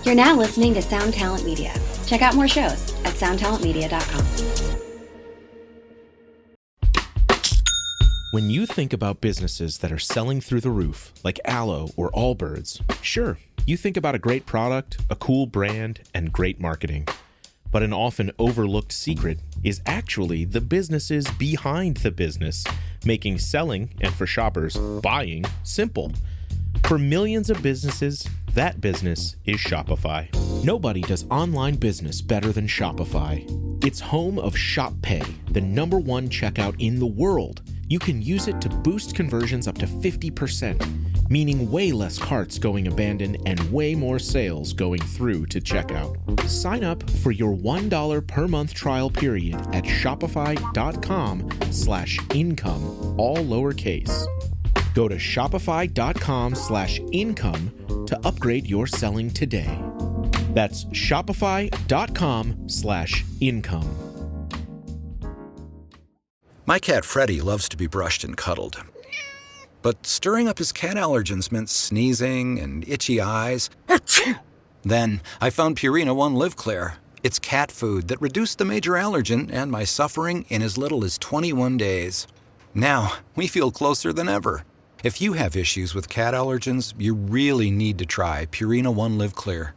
You're now listening to Sound Talent Media. Check out more shows at soundtalentmedia.com. When you think about businesses that are selling through the roof, like Aloe or Allbirds, sure, you think about a great product, a cool brand, and great marketing. But an often overlooked secret is actually the businesses behind the business, making selling, and for shoppers, buying, simple. For millions of businesses, that business is Shopify. Nobody does online business better than Shopify. It's home of Shop Pay, the #1 checkout in the world. You can use it to boost conversions up to 50%, meaning way less carts going abandoned and way more sales going through to checkout. Sign up for your $1 per month trial period at shopify.com/income, all lowercase. Go to shopify.com/income to upgrade your selling today. That's shopify.com/income. My cat Freddie loves to be brushed and cuddled. But stirring up his cat allergens meant sneezing and itchy eyes. Then I found Purina One Live Clear. It's cat food that reduced the major allergen and my suffering in as little as 21 days. Now, we feel closer than ever. If you have issues with cat allergens, you really need to try Purina One Live Clear.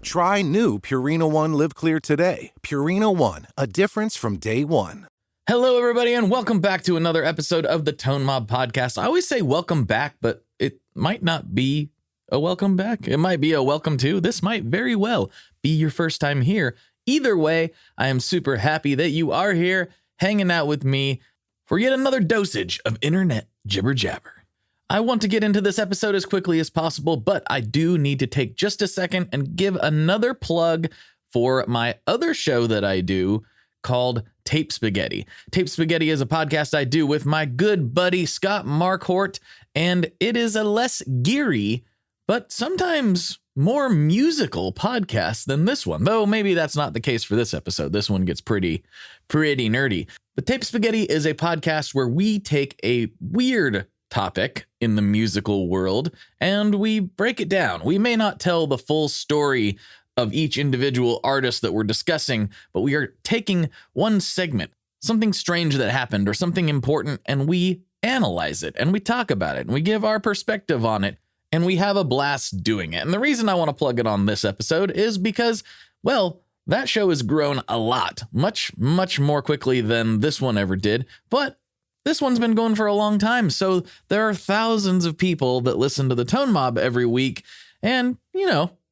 Try new Purina One Live Clear today. Purina One, a difference from day one. Hello, everybody, and welcome back to another episode of the Tone Mob Podcast. I always say welcome back, but it might not be a welcome back. It might be a welcome to. This might very well be your first time here. Either way, I am super happy that you are here hanging out with me for yet another dosage of internet jibber jabber. I want to get into this episode as quickly as possible, but I do need to take just a second and give another plug for my other show that I do called Tape Spaghetti. Tape Spaghetti is a podcast I do with my good buddy Scott Marquardt, and it is a less geary, but sometimes more musical podcast than this one, though maybe that's not the case for this episode. This one gets pretty nerdy. But Tape Spaghetti is a podcast where we take a weird topic in the musical world and we break it down. We may not tell the full story of each individual artist that we're discussing, but we are taking one segment, something strange that happened or something important, and we analyze it and we talk about it and we give our perspective on it and we have a blast doing it. And the reason I want to plug it on this episode is because, well, that show has grown a lot, much more quickly than this one ever did, but this one's been going for a long time. So there are thousands of people that listen to the Tone Mob every week and,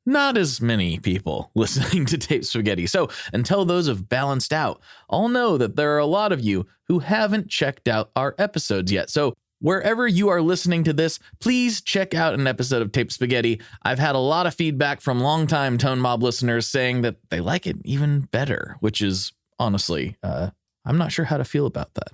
not as many people listening to Tape Spaghetti. So until those have balanced out, I'll know that there are a lot of you who haven't checked out our episodes yet. So wherever you are listening to this, please check out an episode of Tape Spaghetti. I've had a lot of feedback from longtime Tone Mob listeners saying that they like it even better, which is honestly, I'm not sure how to feel about that.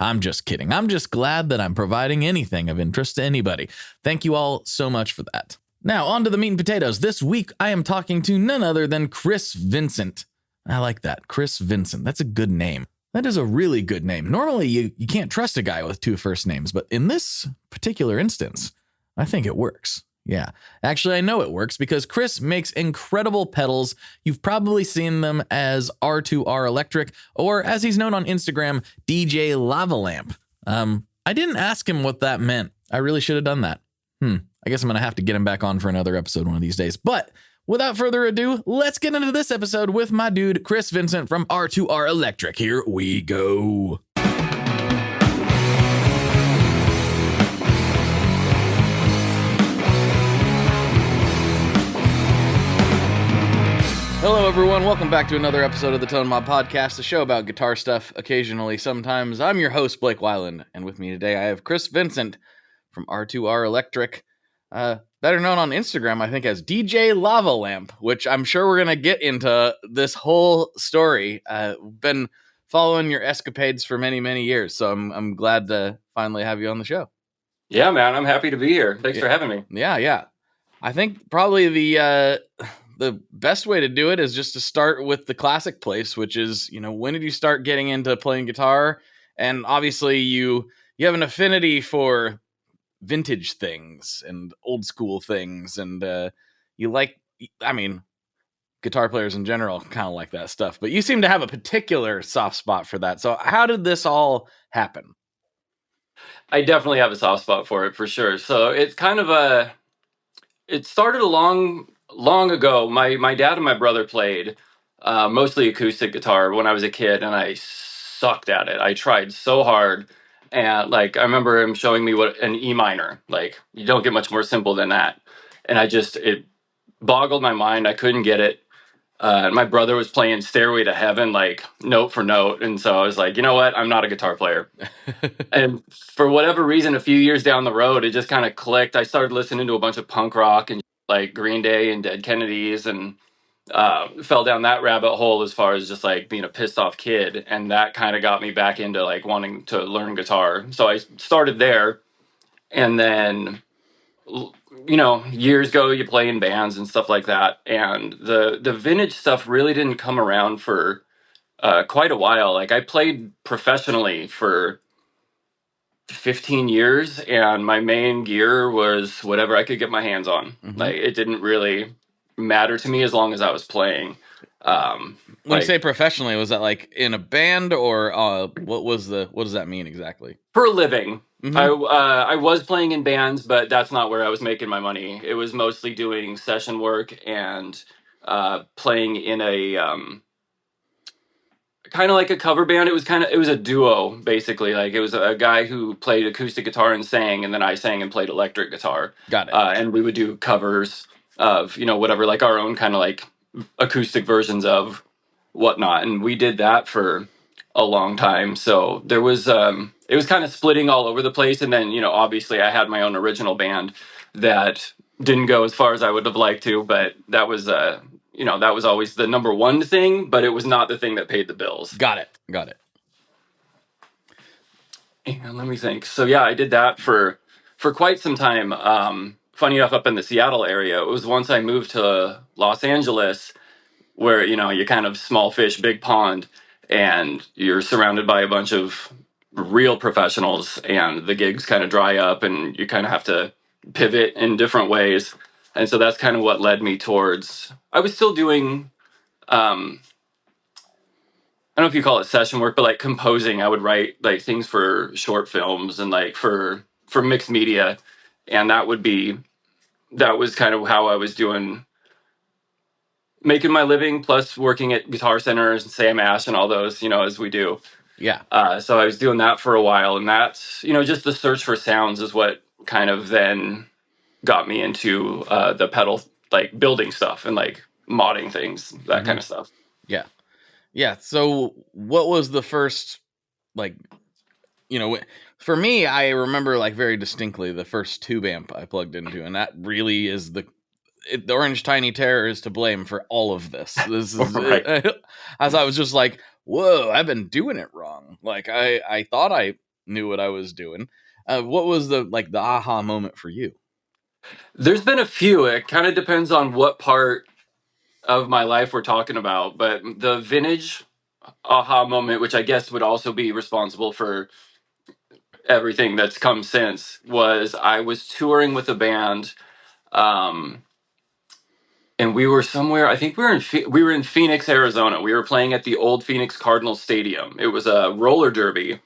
I'm just kidding. I'm just glad that I'm providing anything of interest to anybody. Thank you all so much for that. Now, on to the meat and potatoes. This week, I am talking to none other than Chris Vincent. I like that. Chris Vincent. That's a good name. That is a really good name. Normally, you can't trust a guy with two first names, but in this particular instance, I think it works. Yeah, actually, I know it works because Chris makes incredible pedals. You've probably seen them as R2R Electric, or as he's known on Instagram, DJLavalamp. I didn't ask him what that meant. I really should have done that. I guess I'm going to have to get him back on for another episode one of these days. But without further ado, let's get into this episode with my dude, Chris Vincent from R2R Electric. Here we go. Hello, everyone. Welcome back to another episode of the Tone Mob Podcast, a show about guitar stuff, occasionally, sometimes. I'm your host, Blake Weiland, and with me today I have Chris Vincent from R2R Electric, better known on Instagram, I think, as DJLavalamp, which I'm sure we're going to get into this whole story. Been following your escapades for many, many years, so I'm glad to finally have you on the show. Yeah, man, I'm happy to be here. Thanks for having me. Yeah. I think probably the best way to do it is just to start with the classic place, which is, when did you start getting into playing guitar? And obviously you have an affinity for vintage things and old school things. And, you like, I mean, guitar players in general kind of like that stuff, but you seem to have a particular soft spot for that. So how did this all happen? I definitely have a soft spot for it, for sure. So it's kind of it started a long ago. My dad and my brother played mostly acoustic guitar when I was a kid, and I sucked at it. I tried so hard, and like I remember him showing me what an E minor, like you don't get much more simple than that, and it boggled my mind. I couldn't get it. My brother was playing Stairway to Heaven, like note for note. And so I was like, you know what? I'm not a guitar player. And for whatever reason, a few years down the road, it just kind of clicked. I started listening to a bunch of punk rock and like Green Day and Dead Kennedys, and fell down that rabbit hole as far as just like being a pissed off kid. And that kind of got me back into like wanting to learn guitar. So I started there. And then years ago you play in bands and stuff like that, and the vintage stuff really didn't come around for quite a while. Like I played professionally for 15 years, and my main gear was whatever I could get my hands on. Like it didn't really matter to me as long as I was playing. When you say professionally, was that like in a band, or what does that mean exactly? For a living. I was playing in bands, but that's not where I was making my money. It was mostly doing session work and playing in a kind of like a cover band. It was a duo basically. Like it was a guy who played acoustic guitar and sang, and then I sang and played electric guitar. Got it. And we would do covers of whatever, like our own kind of like acoustic versions of whatnot, and we did that for a long time. So there was it was kind of splitting all over the place, and then obviously I had my own original band that didn't go as far as I would have liked to, but that was that was always the number one thing, but it was not the thing that paid the bills. Got it. And let me think. So yeah, I did that for quite some time. Funny enough, up in the Seattle area, it was once I moved to Los Angeles, where you kind of small fish, big pond, and you're surrounded by a bunch of real professionals, and the gigs kind of dry up, and you kind of have to pivot in different ways. And so that's kind of what led me towards. I was still doing, I don't know if you call it session work, but like composing. I would write like things for short films and like for mixed media, and that was kind of how I was making my living, plus working at Guitar Centers and Sam Ash and all those, as we do. Yeah. So I was doing that for a while, and that's, just the search for sounds is what kind of then got me into the pedal, like building stuff and like modding things, that kind of stuff. Yeah. Yeah. So what was the first, like, for me, I remember like very distinctly the first tube amp I plugged into, and that really is the Orange Tiny Terror is to blame for all of this. This is Right. as I was just like, whoa, I've been doing it wrong. Like I thought I knew what I was doing. What was the aha moment for you? There's been a few. It kind of depends on what part of my life we're talking about, but the vintage aha moment, which I guess would also be responsible for everything that's come since, was I was touring with a band, and we were somewhere. I think we were in Phoenix, Arizona. We were playing at the old Phoenix Cardinals Stadium. It was a roller derby,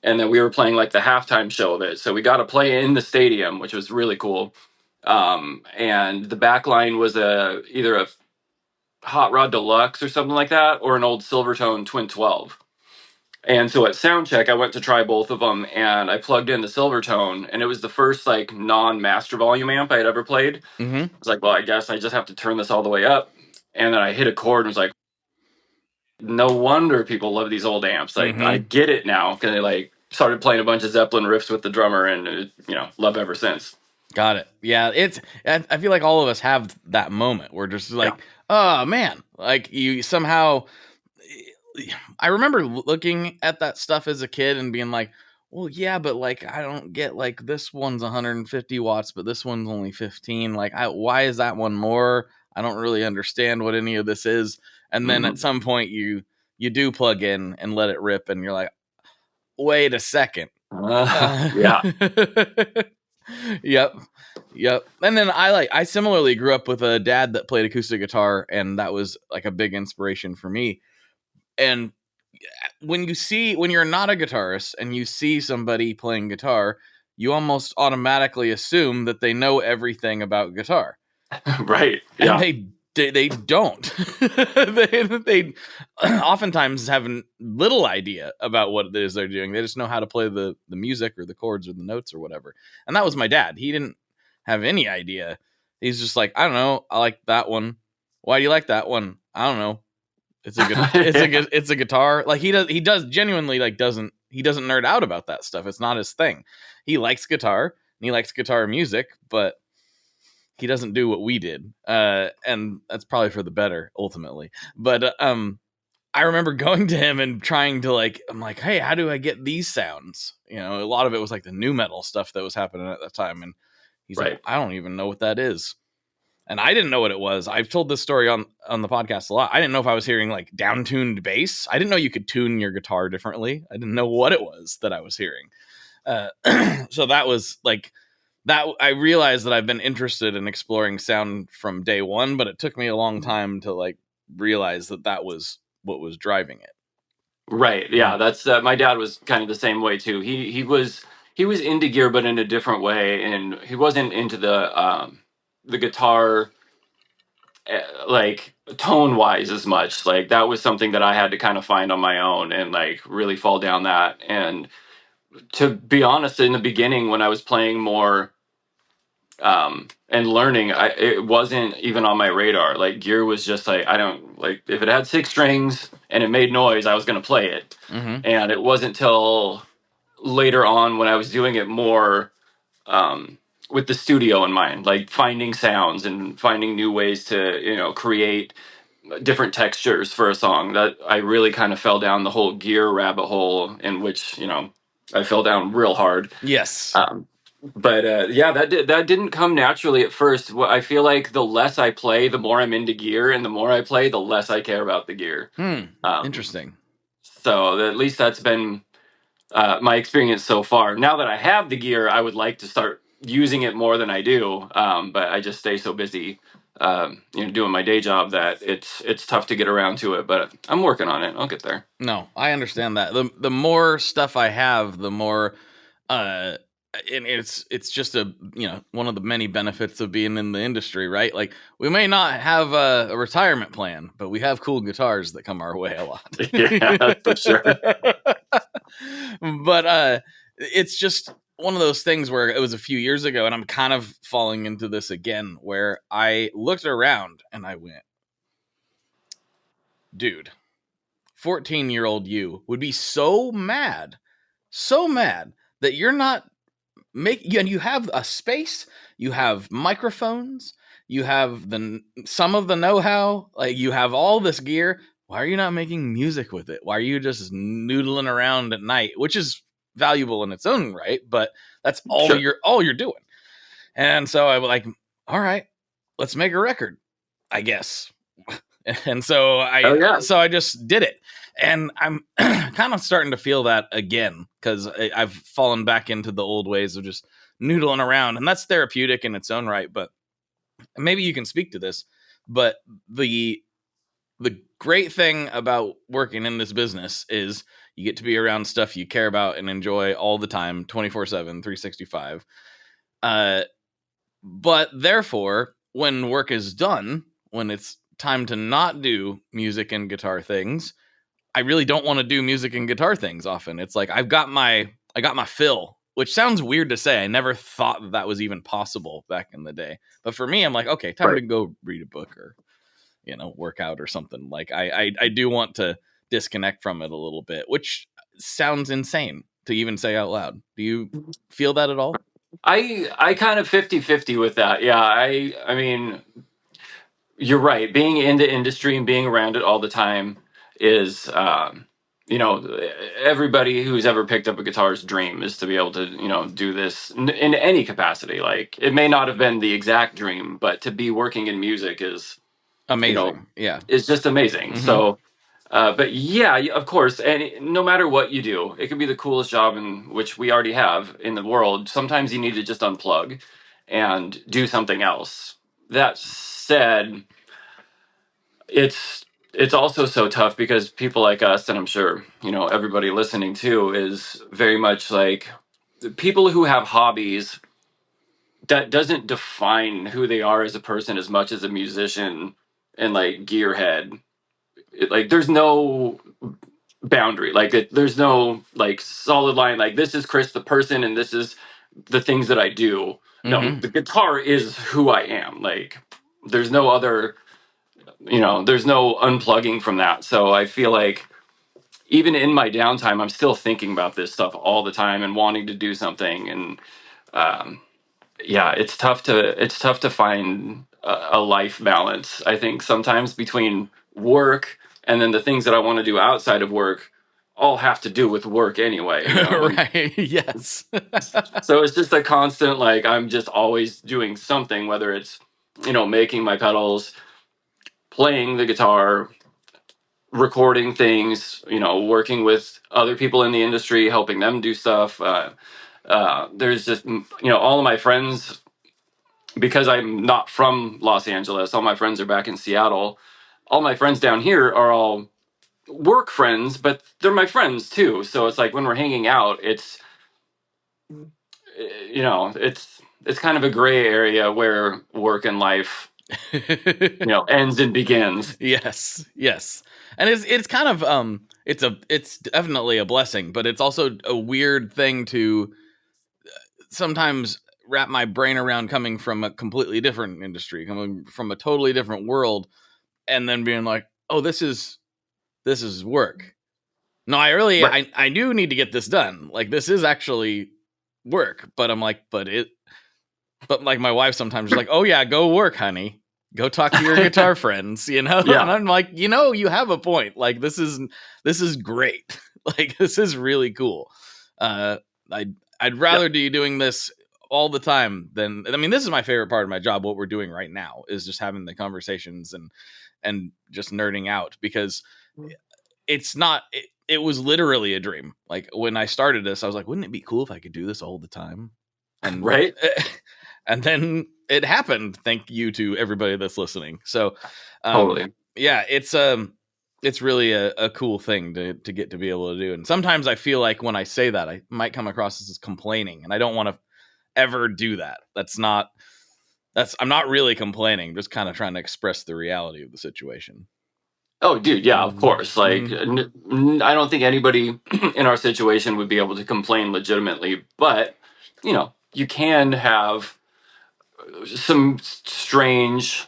and then we were playing like the halftime show of it. So we got to play in the stadium, which was really cool. And the back line was either a Hot Rod Deluxe or something like that, or an old Silvertone Twin 12. And so at soundcheck, I went to try both of them, and I plugged in the Silvertone, and it was the first like non-master volume amp I had ever played. I was like, well, I guess I just have to turn this all the way up. And then I hit a chord and was like, no wonder people love these old amps. Like, I get it now. Because I like started playing a bunch of Zeppelin riffs with the drummer, and love ever since. Got it. Yeah, I feel like all of us have that moment where just like, oh man, like you somehow. I remember looking at that stuff as a kid and being like, well, yeah, but like I don't get like this one's 150 watts, but this one's only 15. Like, why is that one more? I don't really understand what any of this is. And then at some point you do plug in and let it rip, and you're like, wait a second. Yeah. Yep. And then I similarly grew up with a dad that played acoustic guitar, and that was like a big inspiration for me. And when you're not a guitarist and you see somebody playing guitar, you almost automatically assume that they know everything about guitar. Right. And Yeah. they don't. they oftentimes have little idea about what it is they're doing. They just know how to play the music or the chords or the notes or whatever. And that was my dad. He didn't have any idea. He's just like, I don't know. I like that one. Why do you like that one? I don't know. It's a good. It's a guitar. Like he does genuinely doesn't nerd out about that stuff. It's not his thing. He likes guitar and he likes guitar music, but he doesn't do what we did. And that's probably for the better ultimately. But I remember going to him and trying to I'm like, hey, how do I get these sounds? You know, a lot of it was like the new metal stuff that was happening at that time, and he's like, I don't even know what that is. And I didn't know what it was. I've told this story on the podcast a lot. I didn't know if I was hearing down-tuned bass. I didn't know you could tune your guitar differently. I didn't know what it was that I was hearing. So that was that. I realized that I've been interested in exploring sound from day one, but it took me a long time to realize that was what was driving it. Right. Yeah. That's my dad was kind of the same way too. He was into gear, but in a different way, and he wasn't into the guitar tone wise as much. Like that was something that I had to kind of find on my own and really fall down that. And to be honest, in the beginning when I was playing more and learning, it wasn't even on my radar. Like gear was just I don't if it had 6 strings and it made noise, I was going to play it. Mm-hmm. And it wasn't till later on when I was doing it more with the studio in mind, finding sounds and finding new ways to create different textures for a song, that I really kind of fell down the whole gear rabbit hole, in which I fell down real hard. Yes. But yeah, that didn't come naturally at first. I feel like the less I play, the more I'm into gear, and the more I play, the less I care about the gear. Interesting. So at least that's been my experience so far. Now that I have the gear, I would like to start using it more than I do, but I just stay so busy, doing my day job, that it's tough to get around to it. But I'm working on it. I'll get there. No, I understand that. The more stuff I have, the more, and it's just one of the many benefits of being in the industry, right? Like we may not have a retirement plan, but we have cool guitars that come our way a lot. Yeah, for sure. But it's just one of those things where it was a few years ago, and I'm kind of falling into this again, where I looked around and I went, dude, 14-year-old you would be so mad that you're not and you have a space, you have microphones, you have some of the know-how, you have all this gear. Why are you not making music with it? Why are you just noodling around at night, which is valuable in its own right, but that's all Sure. you're doing. And so I was all right, let's make a record, I guess. And so I just did it. And I'm kind of starting to feel that again, because I've fallen back into the old ways of just noodling around, and that's therapeutic in its own right. But maybe you can speak to this, but the great thing about working in this business is you get to be around stuff you care about and enjoy all the time, 24/7, 365. But therefore, when work is done, when it's time to not do music and guitar things, I really don't want to do music and guitar things often. It's like I got my fill, which sounds weird to say. I never thought that was even possible back in the day. But for me, I'm like, okay, time to go read a book or work out or something. I do want to disconnect from it a little bit, which sounds insane to even say out loud. Do you feel that at all? I kind of 50-50 with that. Yeah, I mean, you're right. Being in the industry and being around it all the time is, everybody who's ever picked up a guitar's dream is to be able to, do this in any capacity. Like it may not have been the exact dream, but to be working in music is amazing. Yeah, it's just amazing. Mm-hmm. So But yeah, of course, and no matter what you do, it could be the coolest job in which we already have in the world. Sometimes you need to just unplug and do something else. That said, it's also so tough because people like us, and I'm sure everybody listening too, is very much like people who have hobbies. That doesn't define who they are as a person as much as a musician and like gearhead. Like there's no boundary, like there's no like solid line, like this is Chris the person and this is the things that I do. No, the guitar is who I am. Like there's no other, there's no unplugging from that. So I feel like even in my downtime I'm still thinking about this stuff all the time and wanting to do something. And yeah, it's tough to find a life balance, I think, sometimes between work and then the things that I want to do outside of work all have to do with work anyway. Right. Yes. So it's just a constant, like, I'm just always doing something, whether it's, making my pedals, playing the guitar, recording things, working with other people in the industry, helping them do stuff. There's just, all of my friends, because I'm not from Los Angeles, all my friends are back in Seattle. All my friends down here are all work friends, but they're my friends too. So it's like when we're hanging out, it's it's kind of a gray area where work and life ends and begins. Yes. And it's kind of it's definitely a blessing, but it's also a weird thing to sometimes wrap my brain around, coming from a completely different industry, coming from a totally different world, and then being like, oh, this is work. No, Right. I do need to get this done. Like, this is actually work. But I'm like, but like my wife sometimes is like, oh yeah, go work, honey. Go talk to your guitar friends, Yeah. And I'm like, you have a point. Like, this is great. Like, this is really cool. I'd rather be doing this all the time than, I mean, this is my favorite part of my job. What we're doing right now is just having the conversations and just nerding out, because it's not, it was literally a dream. Like, when I started this, I was like, wouldn't it be cool if I could do this all the time? And Right. And then it happened. Thank you to everybody that's listening. So, Totally. yeah, it's really a cool thing to get to be able to do. And sometimes I feel like when I say that, I might come across as complaining, and I don't want to ever do that. I'm not really complaining, just kind of trying to express the reality of the situation. Oh, dude, yeah, of course. Like, I don't think anybody in our situation would be able to complain legitimately, but you can have some strange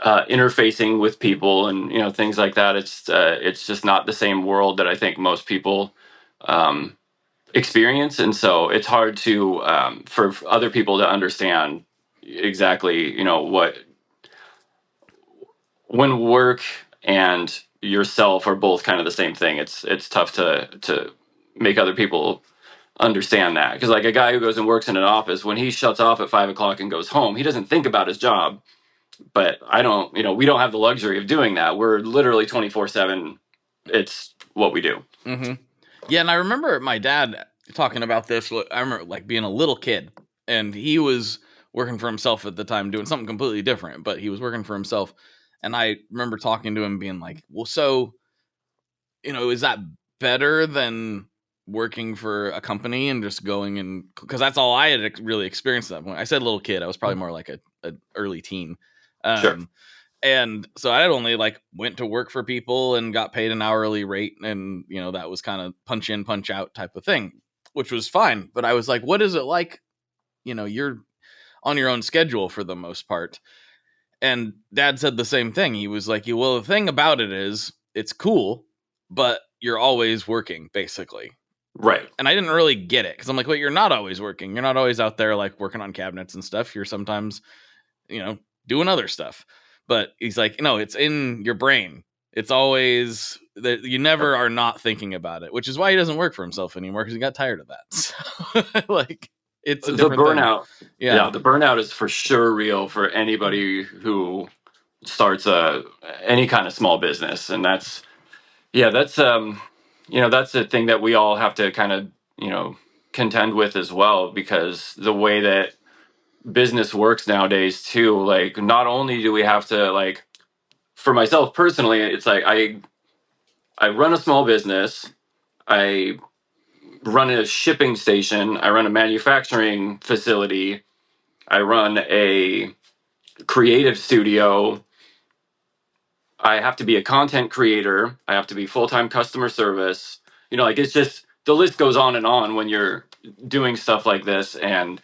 interfacing with people and things like that. It's just not the same world that I think most people experience, and so it's hard to for other people to understand exactly what, when work and yourself are both kind of the same thing. It's tough to make other people understand that, because like a guy who goes and works in an office, when he shuts off at 5 o'clock and goes home, he doesn't think about his job. But I don't, we don't have the luxury of doing that. We're literally 24/7. It's what we do. Yeah, and I remember my dad talking about this. I remember like being a little kid, and he was working for himself at the time, doing something completely different, but he was working for himself. And I remember talking to him being like, well, so, is that better than working for a company and just going and, because that's all I had really experienced at that point. I said little kid, I was probably more like a early teen. Sure. And so I had only like went to work for people and got paid an hourly rate. And, that was kind of punch in, punch out type of thing, which was fine. But I was like, what is it like? You're on your own schedule for the most part. And Dad said the same thing. He was like, well, the thing about it is it's cool, but you're always working, basically. Right. And I didn't really get it, because I'm like, well, you're not always working. You're not always out there like working on cabinets and stuff. You're sometimes, doing other stuff. But he's like, no, it's in your brain. It's always that you never are not thinking about it, which is why he doesn't work for himself anymore, because he got tired of that. So, like, it's a different burnout. thing. Yeah, the burnout is for sure real for anybody who starts any kind of small business, and that's Yeah, that's that's the thing that we all have to kind of, contend with as well, because the way that business works nowadays too, like not only do we have to, like, for myself personally, it's like I run a small business, I run a shipping station, I run a manufacturing facility, I run a creative studio, I have to be a content creator, I have to be full-time customer service. Like, it's just, the list goes on and on when you're doing stuff like this, and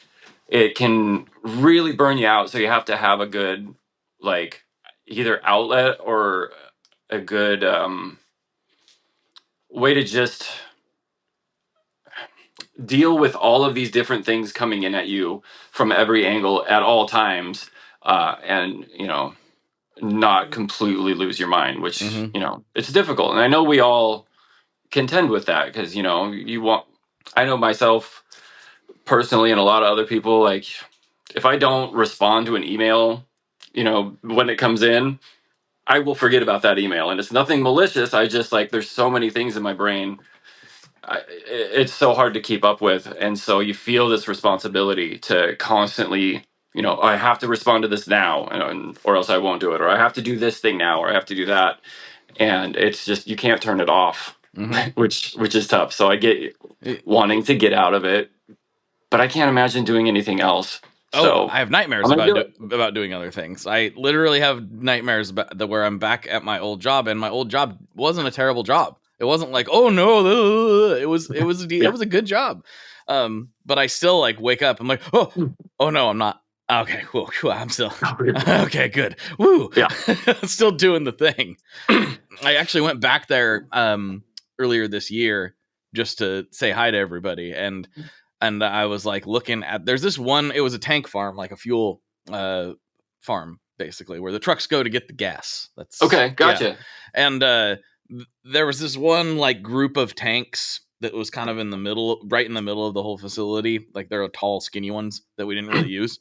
it can really burn you out. So you have to have a good, like, either outlet or a good way to just deal with all of these different things coming in at you from every angle at all times, and not completely lose your mind, which it's difficult. And I know we all contend with that, because I know myself personally, and a lot of other people, like, if I don't respond to an email, when it comes in, I will forget about that email. And it's nothing malicious. I just, like, there's so many things in my brain. It's so hard to keep up with. And so you feel this responsibility to constantly, I have to respond to this now, or else I won't do it. Or I have to do this thing now, or I have to do that. And it's just, you can't turn it off, which is tough. So I get wanting to get out of it, but I can't imagine doing anything else. So I have nightmares about doing other things. I literally have nightmares about where I'm back at my old job, and my old job wasn't a terrible job. It wasn't like, oh no, it was a good job. But I still, like, wake up. I'm like, oh no, I'm not. Okay, cool. I'm still okay. Good. Woo. Yeah. Still doing the thing. I actually went back there earlier this year just to say hi to everybody, and I was, like, looking at, there's this one, it was a tank farm, like a fuel farm, basically, where the trucks go to get the gas. That's okay. Gotcha. Yeah. And there was this one, like, group of tanks that was kind of right in the middle of the whole facility. Like, they're tall, skinny ones that we didn't really use.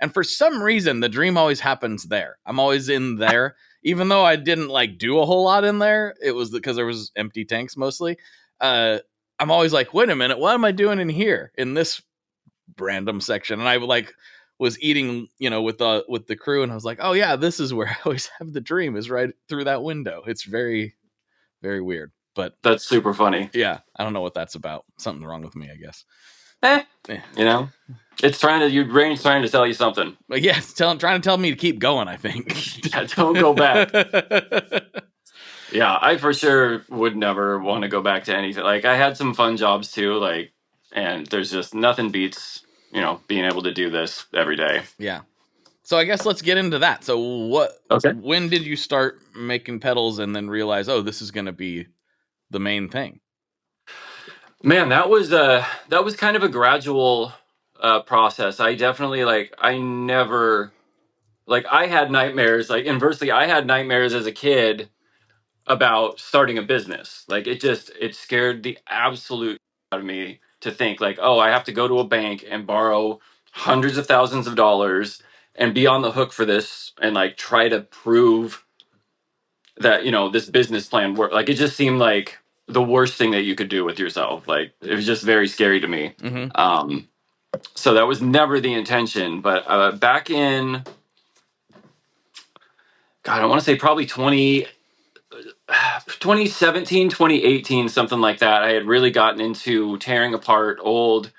And for some reason, the dream always happens there. I'm always in there, even though I didn't, like, do a whole lot in there. It was because there was empty tanks mostly. I'm always like, wait a minute, what am I doing in here in this random section? And I, like, was eating, with the crew, and I was like, oh yeah, this is where I always have the dream, is right through that window. It's very, very weird, but that's super funny. Yeah, I don't know what that's about. Something wrong with me, I guess. It's your brain's trying to tell you something. But yeah, it's trying to tell me to keep going, I think. Yeah, don't go back. Yeah, I for sure would never want to go back to anything. Like, I had some fun jobs too, like, and there's just nothing beats, being able to do this every day. Yeah. So I guess let's get into that. So when did you start making pedals and then realize, oh, this is going to be the main thing? Man, that was kind of a gradual process. I definitely, like, I never, like, I had nightmares. Like, inversely, I had nightmares as a kid about starting a business. Like, it scared the absolute out of me to think, like, oh, I have to go to a bank and borrow hundreds of thousands of dollars and be on the hook for this, and, like, try to prove that, this business plan work. Like, it just seemed like the worst thing that you could do with yourself. Like, it was just very scary to me. So that was never the intention. But back in, God, I want to say probably 2017, 2018, something like that, I had really gotten into tearing apart old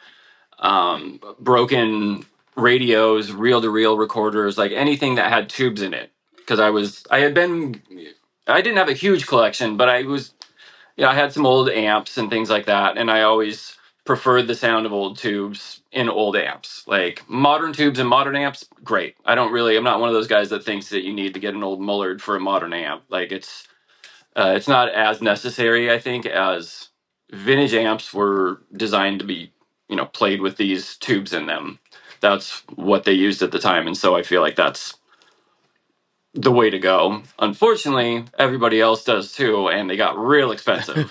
broken radios, reel-to-reel recorders, like anything that had tubes in it. Because I didn't have a huge collection, but I had some old amps and things like that, and I always preferred the sound of old tubes in old amps. Like, modern tubes and modern amps, great. I'm not one of those guys that thinks that you need to get an old Mullard for a modern amp. Like, it's not as necessary, I think, as vintage amps were designed to be, played with these tubes in them. That's what they used at the time, and so I feel like that's the way to go. Unfortunately, everybody else does too, and they got real expensive.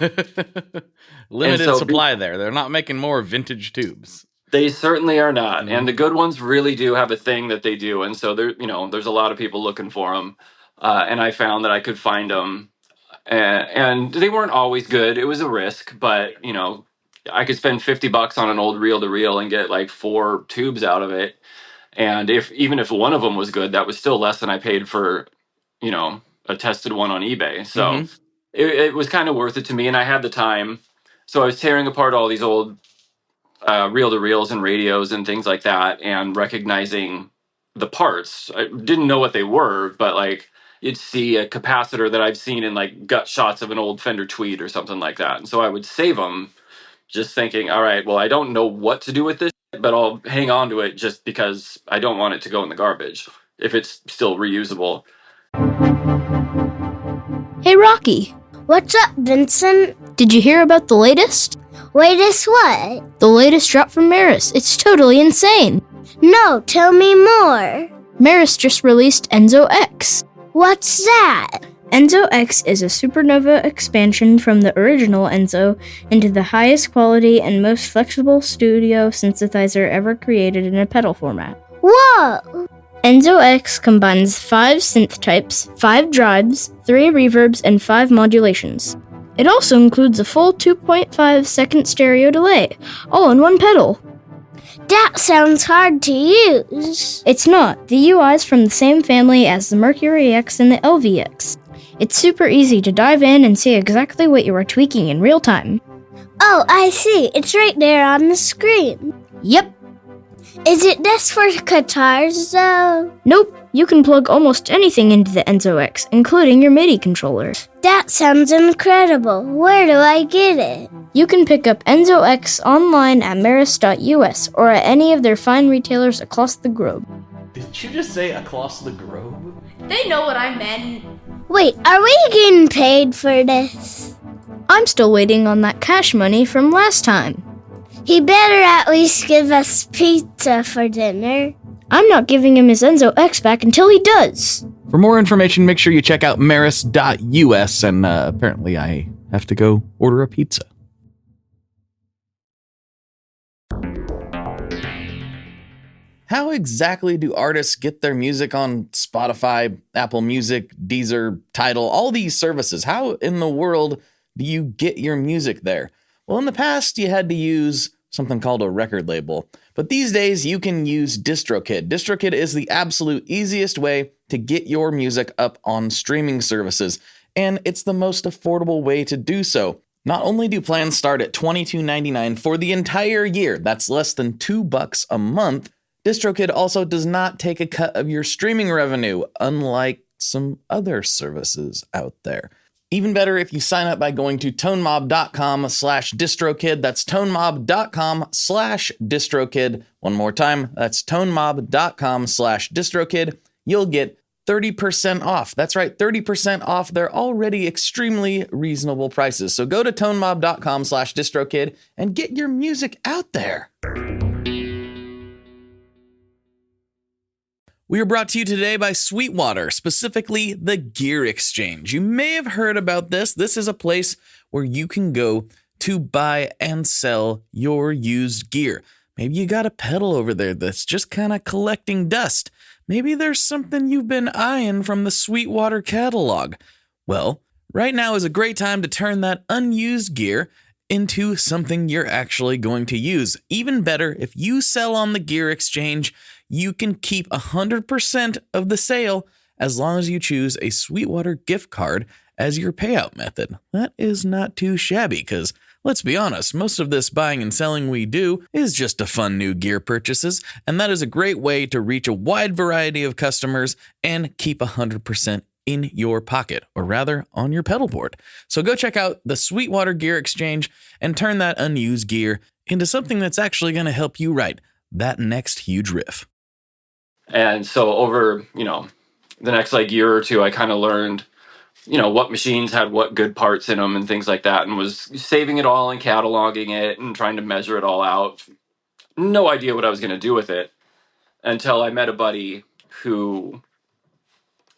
Limited supply there. They're not making more vintage tubes. They certainly are not. And the good ones really do have a thing that they do. And so there's a lot of people looking for them. And I found that I could find them and they weren't always good. It was a risk, but I could spend $50 on an old reel-to-reel and get like 4 tubes out of it. And even if one of them was good, that was still less than I paid for, a tested one on eBay. So it was kind of worth it to me, and I had the time. So I was tearing apart all these old reel-to-reels and radios and things like that, and recognizing the parts. I didn't know what they were, but like you'd see a capacitor that I've seen in like gut shots of an old Fender Tweed or something like that. And so I would save them, just thinking, all right, well, I don't know what to do with this, but I'll hang on to it just because I don't want it to go in the garbage if it's still reusable. Hey, Rocky. What's up, Vincent? Did you hear about the latest? Latest what? The latest drop from Maris. It's totally insane. No, tell me more. Maris just released Enzo X. What's that? Enzo X is a supernova expansion from the original Enzo into the highest quality and most flexible studio synthesizer ever created in a pedal format. Whoa! Enzo X combines 5 synth types, 5 drives, 3 reverbs, and 5 modulations. It also includes a full 2.5 second stereo delay, all in one pedal. That sounds hard to use. It's not. The UI is from the same family as the Mercury X and the LVX. It's super easy to dive in and see exactly what you are tweaking in real time. Oh, I see. It's right there on the screen. Yep. Is it just for guitars, though? Nope. You can plug almost anything into the Enzo X, including your MIDI controller. That sounds incredible. Where do I get it? You can pick up Enzo X online at maris.us or at any of their fine retailers across the globe. Did you just say across the globe? They know what I meant. Wait, are we getting paid for this? I'm still waiting on that cash money from last time. He better at least give us pizza for dinner. I'm not giving him his Enzo X back until he does. For more information, make sure you check out maris.us, and apparently I have to go order a pizza. How exactly do artists get their music on Spotify, Apple Music, Deezer, Tidal, all these services? How in the world do you get your music there? Well, in the past, you had to use something called a record label. But these days, you can use DistroKid. DistroKid is the absolute easiest way to get your music up on streaming services. And it's the most affordable way to do so. Not only do plans start at $22.99 for the entire year, that's less than $2 a month, DistroKid also does not take a cut of your streaming revenue, unlike some other services out there. Even better if you sign up by going to tonemob.com/distrokid. That's tonemob.com/distrokid. One more time, that's tonemob.com/distrokid. You'll get 30% off. That's right, 30% off their already extremely reasonable prices. So go to tonemob.com/distrokid and get your music out there. We are brought to you today by Sweetwater, specifically the Gear Exchange. You may have heard about this. This is a place where you can go to buy and sell your used gear. Maybe you got a pedal over there that's just kind of collecting dust. Maybe there's something you've been eyeing from the Sweetwater catalog. Well, right now is a great time to turn that unused gear into something you're actually going to use. Even better, if you sell on the Gear Exchange, you can keep 100% of the sale as long as you choose a Sweetwater gift card as your payout method. That is not too shabby because, let's be honest, most of this buying and selling we do is just to fund new gear purchases, and that is a great way to reach a wide variety of customers and keep 100% in your pocket, or rather on your pedal board. So go check out the Sweetwater Gear Exchange and turn that unused gear into something that's actually going to help you write that next huge riff. And so over, the next year or two, I kind of learned, what machines had what good parts in them and things like that, and was saving it all and cataloging it and trying to measure it all out. No idea what I was going to do with it until I met a buddy who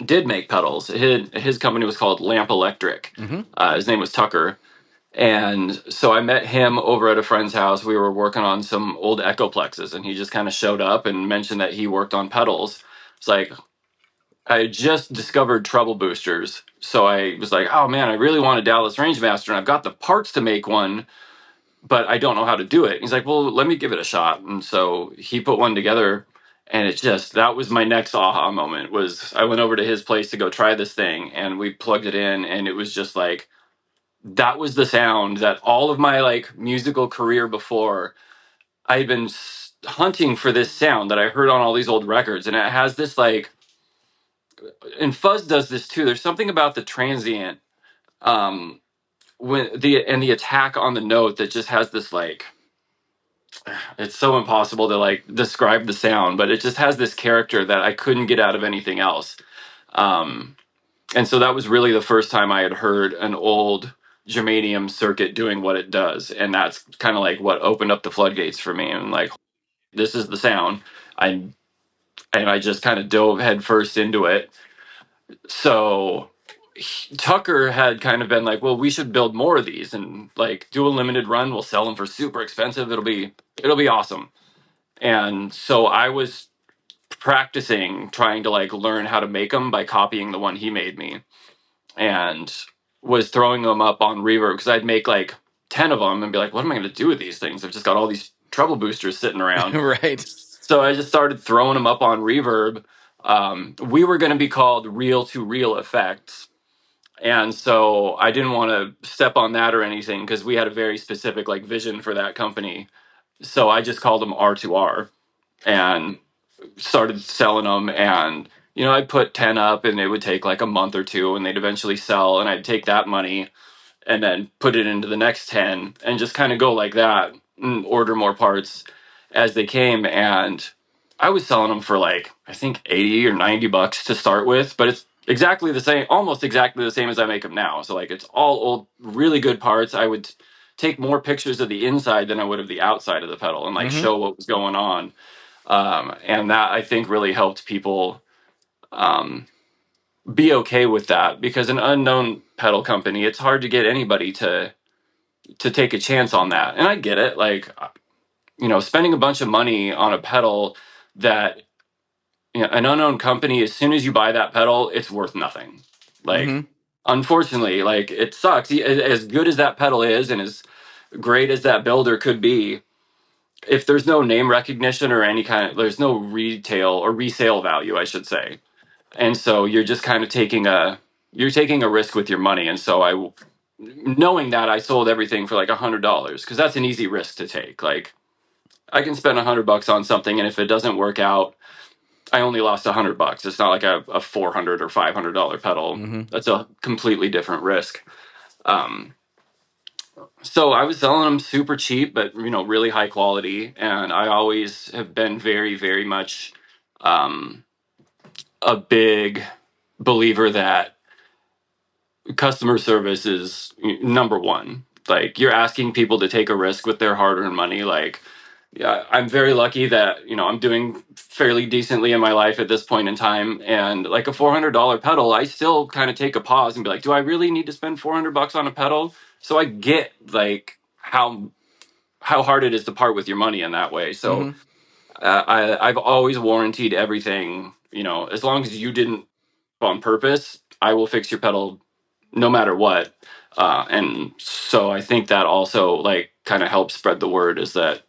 did make pedals. His company was called Lamp Electric. Mm-hmm. His name was Tucker. And so I met him over at a friend's house. We were working on some old Echoplexes, and he just kind of showed up and mentioned that he worked on pedals. It's like, I had just discovered treble boosters. So I was like, oh man, I really want a Dallas Rangemaster, and I've got the parts to make one, but I don't know how to do it. He's like, well, let me give it a shot. And so he put one together, and that was my next aha moment. Was I went over to his place to go try this thing, and we plugged it in, and it was just like, that was the sound that all of my like musical career before, I had been hunting for this sound that I heard on all these old records. And it has this like, and fuzz does this too. There's something about the transient, when the attack on the note that just has this like, it's so impossible to like describe the sound, but it just has this character that I couldn't get out of anything else. And so that was really the first time I had heard an old germanium circuit doing what it does. And that's kind of like what opened up the floodgates for me. And like, this is the sound. I just kind of dove headfirst into it. So Tucker had kind of been like, well, we should build more of these and like do a limited run. We'll sell them for super expensive. It'll be awesome. And so I was practicing trying to like learn how to make them by copying the one he made me, and was throwing them up on Reverb because I'd make like 10 of them and be like, what am I going to do with these things? I've just got all these treble boosters sitting around. Right. So I just started throwing them up on Reverb. We were going to be called Reel to Reel Effects. And so I didn't want to step on that or anything because we had a very specific like vision for that company. So I just called them R2R and started selling them. And, you know, I'd put 10 up and it would take like a month or two and they'd eventually sell. And I'd take that money and then put it into the next 10 and just kind of go like that and order more parts as they came. And I was selling them for like, I think 80 or 90 bucks to start with, but it's exactly the same, almost exactly the same as I make them now. So like, it's all old, really good parts. I would take more pictures of the inside than I would of the outside of the pedal and like show what was going on. And that I think really helped people be okay with that, because an unknown pedal company, it's hard to get anybody to take a chance on that. And I get it. Like, you know, spending a bunch of money on a pedal that, you know, an unknown company, as soon as you buy that pedal, it's worth nothing. Like, unfortunately, like it sucks. As good as that pedal is and as great as that builder could be, if there's no name recognition or any kind of, there's no retail or resale value, I should say. And so you're just kind of taking a risk with your money. And so knowing that, I sold everything for like $100 because that's an easy risk to take. Like, I can spend $100 on something, and if it doesn't work out, I only lost $100. It's not like a $400 or $500 pedal. That's a completely different risk. So I was selling them super cheap, but, you know, really high quality. And I always have been very, very much a big believer that customer service is number one. Like, you're asking people to take a risk with their hard-earned money. Like, yeah, I'm very lucky that, you know, I'm doing fairly decently in my life at this point in time. And like a $400 pedal, I still kind of take a pause and be like, do I really need to spend $400 on a pedal? So I get like how hard it is to part with your money in that way. So I've always warranted everything, you know, as long as you didn't on purpose, I will fix your pedal no matter what. And so I think that also like kind of helps spread the word, is that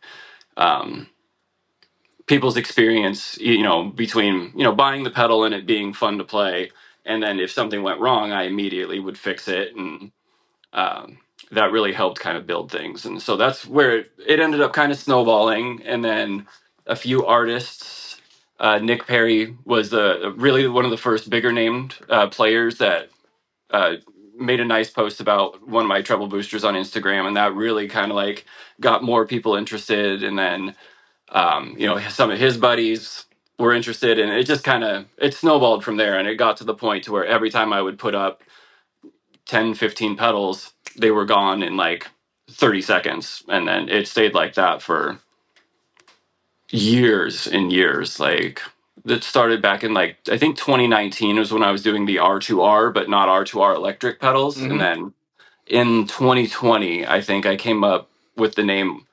people's experience, you know, between, you know, buying the pedal and it being fun to play, and then if something went wrong, I immediately would fix it. And that really helped kind of build things. And so that's where it ended up kind of snowballing. And then a few artists, Nick Perry was really one of the first bigger named players that made a nice post about one of my treble boosters on Instagram, and that really kind of like got more people interested. And then you know, some of his buddies were interested, and it just kind of, it snowballed from there. And it got to the point to where every time I would put up 10, 15 pedals, they were gone in like 30 seconds. And then it stayed like that for years and years. Like, that started back in like, I think 2019 was when I was doing the R2R, but not R2R electric pedals. And then in 2020, I think I came up with the name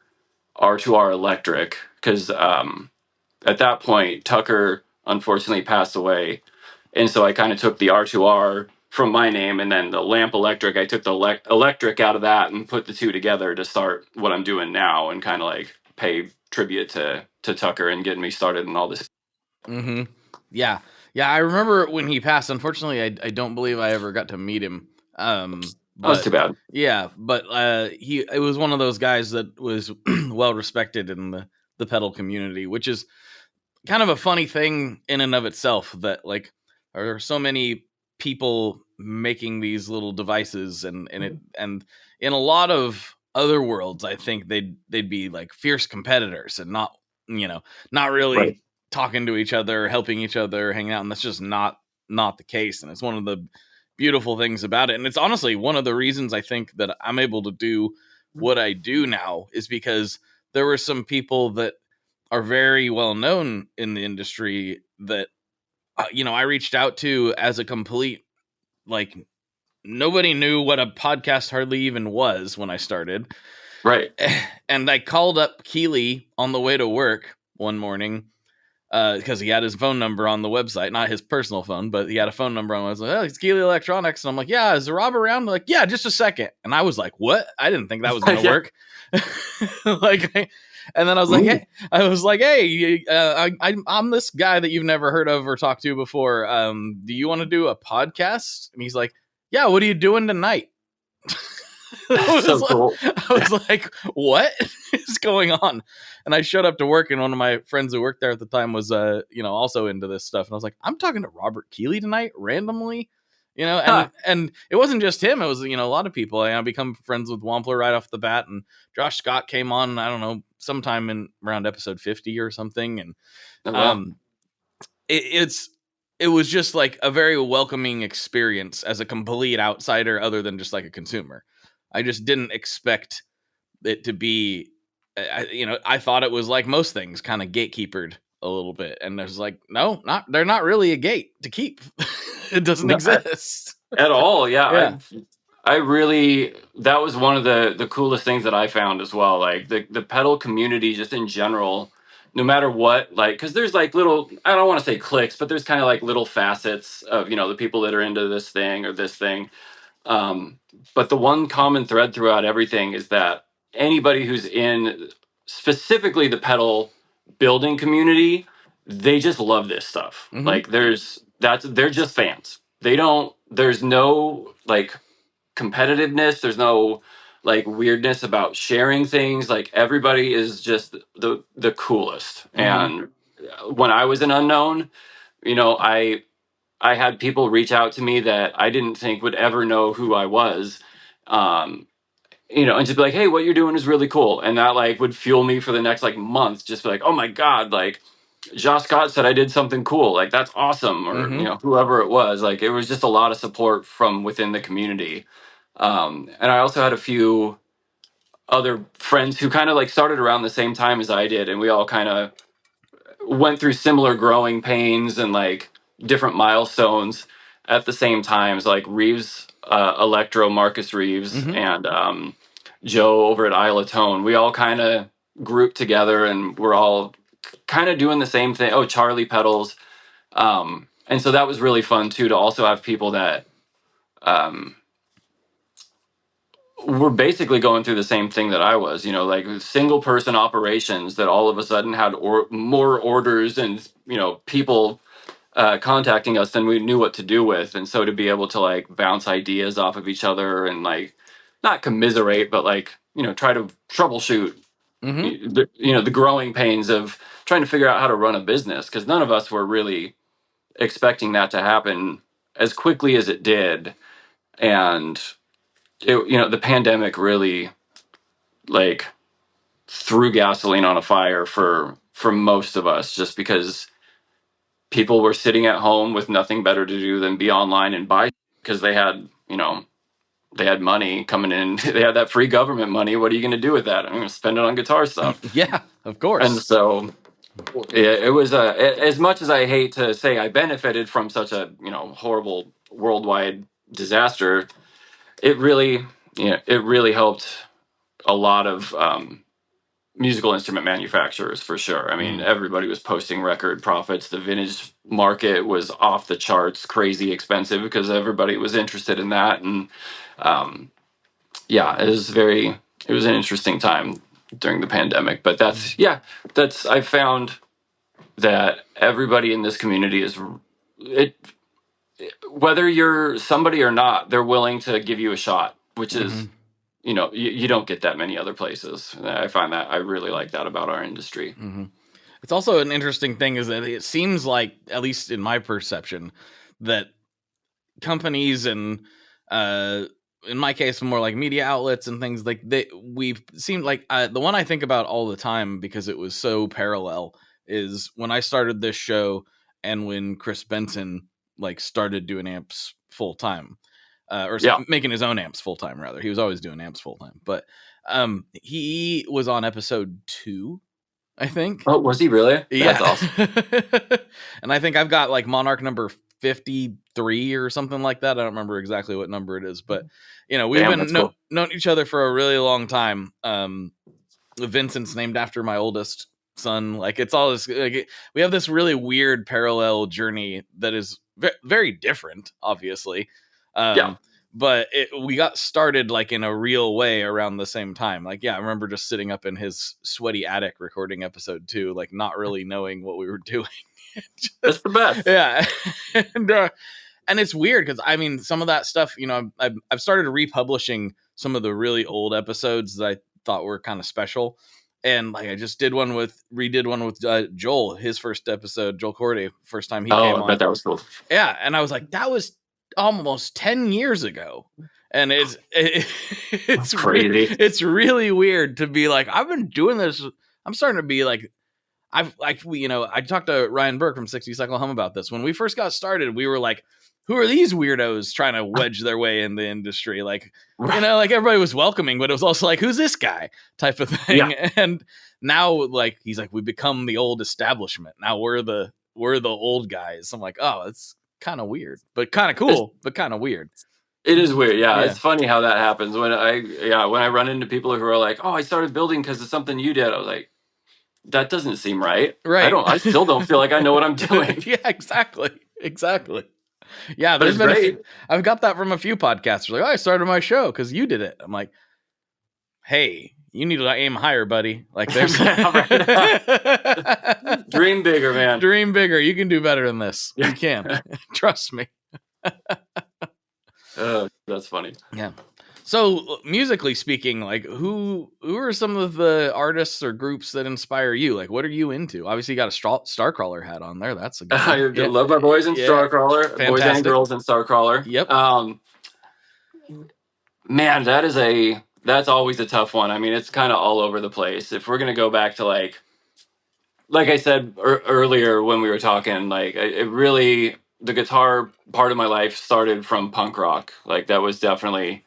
R2R electric, because at that point Tucker unfortunately passed away, And so I kind of took the R2R from my name, and then the lamp electric, I took the electric out of that and put the two together to start what I'm doing now, and kind of like pay tribute to Tucker and getting me started in all this. Mm-hmm. Yeah. I remember when he passed. Unfortunately, I don't believe I ever got to meet him. That's too bad. Yeah, but it was one of those guys that was well respected in the pedal community, which is kind of a funny thing in and of itself, that like there are so many people making these little devices, and in a lot of other worlds, I think they'd be like fierce competitors and not really Right. talking to each other, helping each other, hanging out, and that's just not the case. And it's one of the beautiful things about it, and it's honestly one of the reasons I think that I'm able to do what I do now, is because there were some people that are very well known in the industry that I reached out to as a complete, like, nobody knew what a podcast hardly even was when I started. Right. And I called up Keeley on the way to work one morning because he had his phone number on the website, not his personal phone, but he had a phone number on. I was like, "Oh, it's Keeley Electronics," and I'm like, "Yeah, is Rob around?" They're like, "Yeah, just a second." And I was like, "What?" I didn't think that was going to work. And then I was like, "Hey, I'm this guy that you've never heard of or talked to before. Do you want to do a podcast?" And he's like, "Yeah, what are you doing tonight?" Cool. I was like, "What is going on?" And I showed up to work, and one of my friends who worked there at the time was, also into this stuff. And I was like, "I'm talking to Robert Keeley tonight, randomly," and it wasn't just him. It was, a lot of people. I become friends with Wampler right off the bat, and Josh Scott came on, I don't know, sometime in around episode 50 or something. And it was just like a very welcoming experience as a complete outsider, other than just like a consumer. I just didn't expect it to be, I thought it was like most things, kind of gatekeepered a little bit. And there's like, no, they're not really a gate to keep. It doesn't exist at all. Yeah. Yeah. I really, that was one of the coolest things that I found as well. Like the pedal community, just in general, no matter what, like, because there's like little, I don't want to say cliques, but there's kind of like little facets of, the people that are into this thing or this thing. But the one common thread throughout everything is that anybody who's in specifically the pedal building community, they just love this stuff. Mhm. Like they're just fans. There's no like competitiveness. There's no like weirdness about sharing things. Like everybody is just the coolest. And when I was an unknown, I had people reach out to me that I didn't think would ever know who I was. And just be like, "Hey, what you're doing is really cool." And that like would fuel me for the next like month. Just be like, "Oh my God, like Josh Scott said I did something cool. Like that's awesome." Or, whoever it was, like it was just a lot of support from within the community. And I also had a few other friends who kind of like started around the same time as I did. And we all kind of went through similar growing pains and like different milestones at the same times, like Reeves, Marcus Reeves, and Joe over at Isle of Tone. We all kind of grouped together, and we're all kind of doing the same thing. Oh, Charlie Pedals. And so that was really fun too, to also have people that were basically going through the same thing that I was, like single person operations that all of a sudden had more orders and, people contacting us than we knew what to do with. And so to be able to like bounce ideas off of each other and like not commiserate, but like, try to troubleshoot, the growing pains of trying to figure out how to run a business. Cause none of us were really expecting that to happen as quickly as it did. And the pandemic really like threw gasoline on a fire for most of us, just because people were sitting at home with nothing better to do than be online and buy, because they had money coming in. They had that free government money. What are you going to do with that? I'm going to spend it on guitar stuff. Yeah, of course. And so it was as much as I hate to say I benefited from such a horrible worldwide disaster, it really helped a lot of musical instrument manufacturers for sure. I mean, everybody was posting record profits. The vintage market was off the charts, crazy expensive because everybody was interested in that. And yeah, it was an interesting time during the pandemic. But I found that everybody in this community it, whether you're somebody or not, they're willing to give you a shot, which is, you don't get that many other places. I find that I really like that about our industry. It's also an interesting thing is that it seems like, at least in my perception, that companies and in my case more like media outlets and things like we seem like the one I think about all the time because it was so parallel is when I started this show and when Chris Benson like started doing amps full time making his own amps full time. Rather, he was always doing amps full time, but he was on episode 2, I think. Oh, was he really? Yeah. That's awesome. And I think I've got like Monarch number 53 or something like that. I don't remember exactly what number it is, but we've known each other for a really long time. Vincent's named after my oldest son. Like it's all this, like, we have this really weird parallel journey that is very different, obviously. But we got started like in a real way around the same time. Like, yeah, I remember just sitting up in his sweaty attic recording episode 2, like not really knowing what we were doing. That's the best. Yeah. And it's weird because I mean, some of that stuff, I've started republishing some of the really old episodes that I thought were kind of special. And like I just redid one with Joel, his first episode, Joel Corday, first time he came on. I bet that was cool. Yeah, and I was like, that was almost 10 years ago. And it's crazy. It's really weird to be like, I've been doing this. I'm starting to be like, I talked to Ryan Burke from 60 Cycle Hum about this. When we first got started, we were like, who are these weirdos trying to wedge their way in the industry? Like, like everybody was welcoming, but it was also like, who's this guy type of thing. Yeah. And now like, he's like, we become the old establishment. Now we're the old guys. I'm like, oh, it's kind of weird, but kind of cool, but kind of weird. It is weird. Yeah. It's funny how that happens when I run into people who are like, oh, I started building because of something you did. I was like, that doesn't seem right. Right. I still don't feel like I know what I'm doing. Yeah, exactly. Yeah, there's been I've got that from a few podcasters. Like, oh, I started my show because you did it. I'm like, hey, you need to aim higher, buddy. Like, there's dream bigger, man. Dream bigger. You can do better than this. You can. Trust me. That's funny. Yeah. So musically speaking, like who are some of the artists or groups that inspire you? Like, what are you into? Obviously, you got a Starcrawler hat on there. That's a good one. I love my boys in Starcrawler, Fantastic. Boys and girls in Starcrawler. Yep. Man, that's always a tough one. I mean, it's kind of all over the place. If we're gonna go back to like I said earlier when we were talking, like it really, the guitar part of my life started from punk rock. Like that was definitely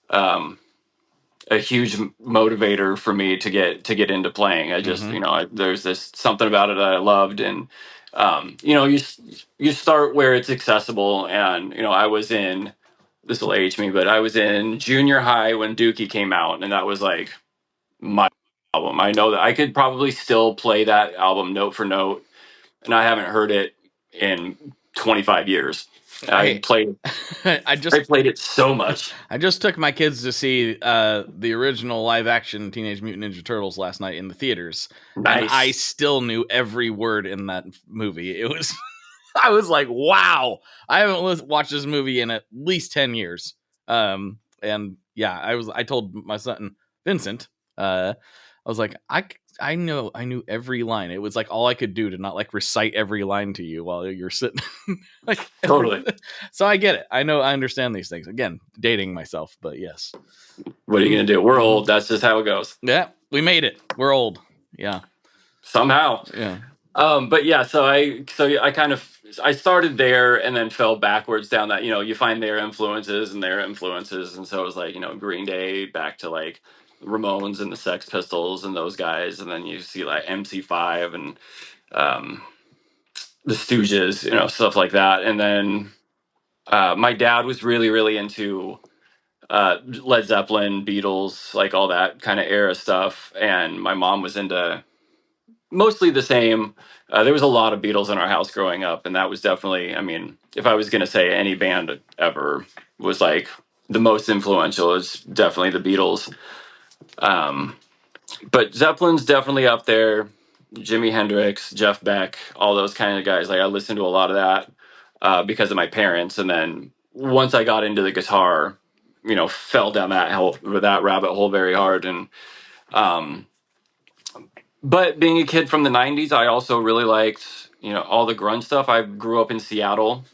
a huge motivator for me to get into playing. I just, there's this something about it that I loved. And, you start where it's accessible. And, I was in, this will age me, but I was in junior high when Dookie came out. And that was like my album. I know that I could probably still play that album note for note. And I haven't heard it in 25 years. I played it so much. I just took my kids to see the original live action Teenage Mutant Ninja Turtles last night in the theaters. Nice. And I still knew every word in that movie. It was, I was like, wow, I haven't watched this movie in at least 10 years. And yeah, I told my son, Vincent, I was like, I knew every line. It was like all I could do to not like recite every line to you while you're sitting. Like totally. So I get it. I understand these things. Again, dating myself, but yes. What are you gonna do? We're old. That's just how it goes. Yeah, we made it. We're old. Yeah. Somehow. Yeah. But yeah, so I started there and then fell backwards down that, you find their influences. And so it was like, Green Day back to like Ramones and the Sex Pistols and those guys, and then you see like MC5 and the Stooges, stuff like that. And then my dad was really, really into Led Zeppelin, Beatles, like all that kind of era stuff. And my mom was into mostly the same. There was a lot of Beatles in our house growing up, and that was definitely, I mean, if I was going to say any band ever was like the most influential, it's definitely the Beatles. But Zeppelin's definitely up there. Jimi Hendrix, Jeff Beck, all those kind of guys. Like I listened to a lot of that because of my parents, and then once I got into the guitar, fell down that rabbit hole very hard. And but being a kid from the '90s, I also really liked all the grunge stuff. I grew up in Seattle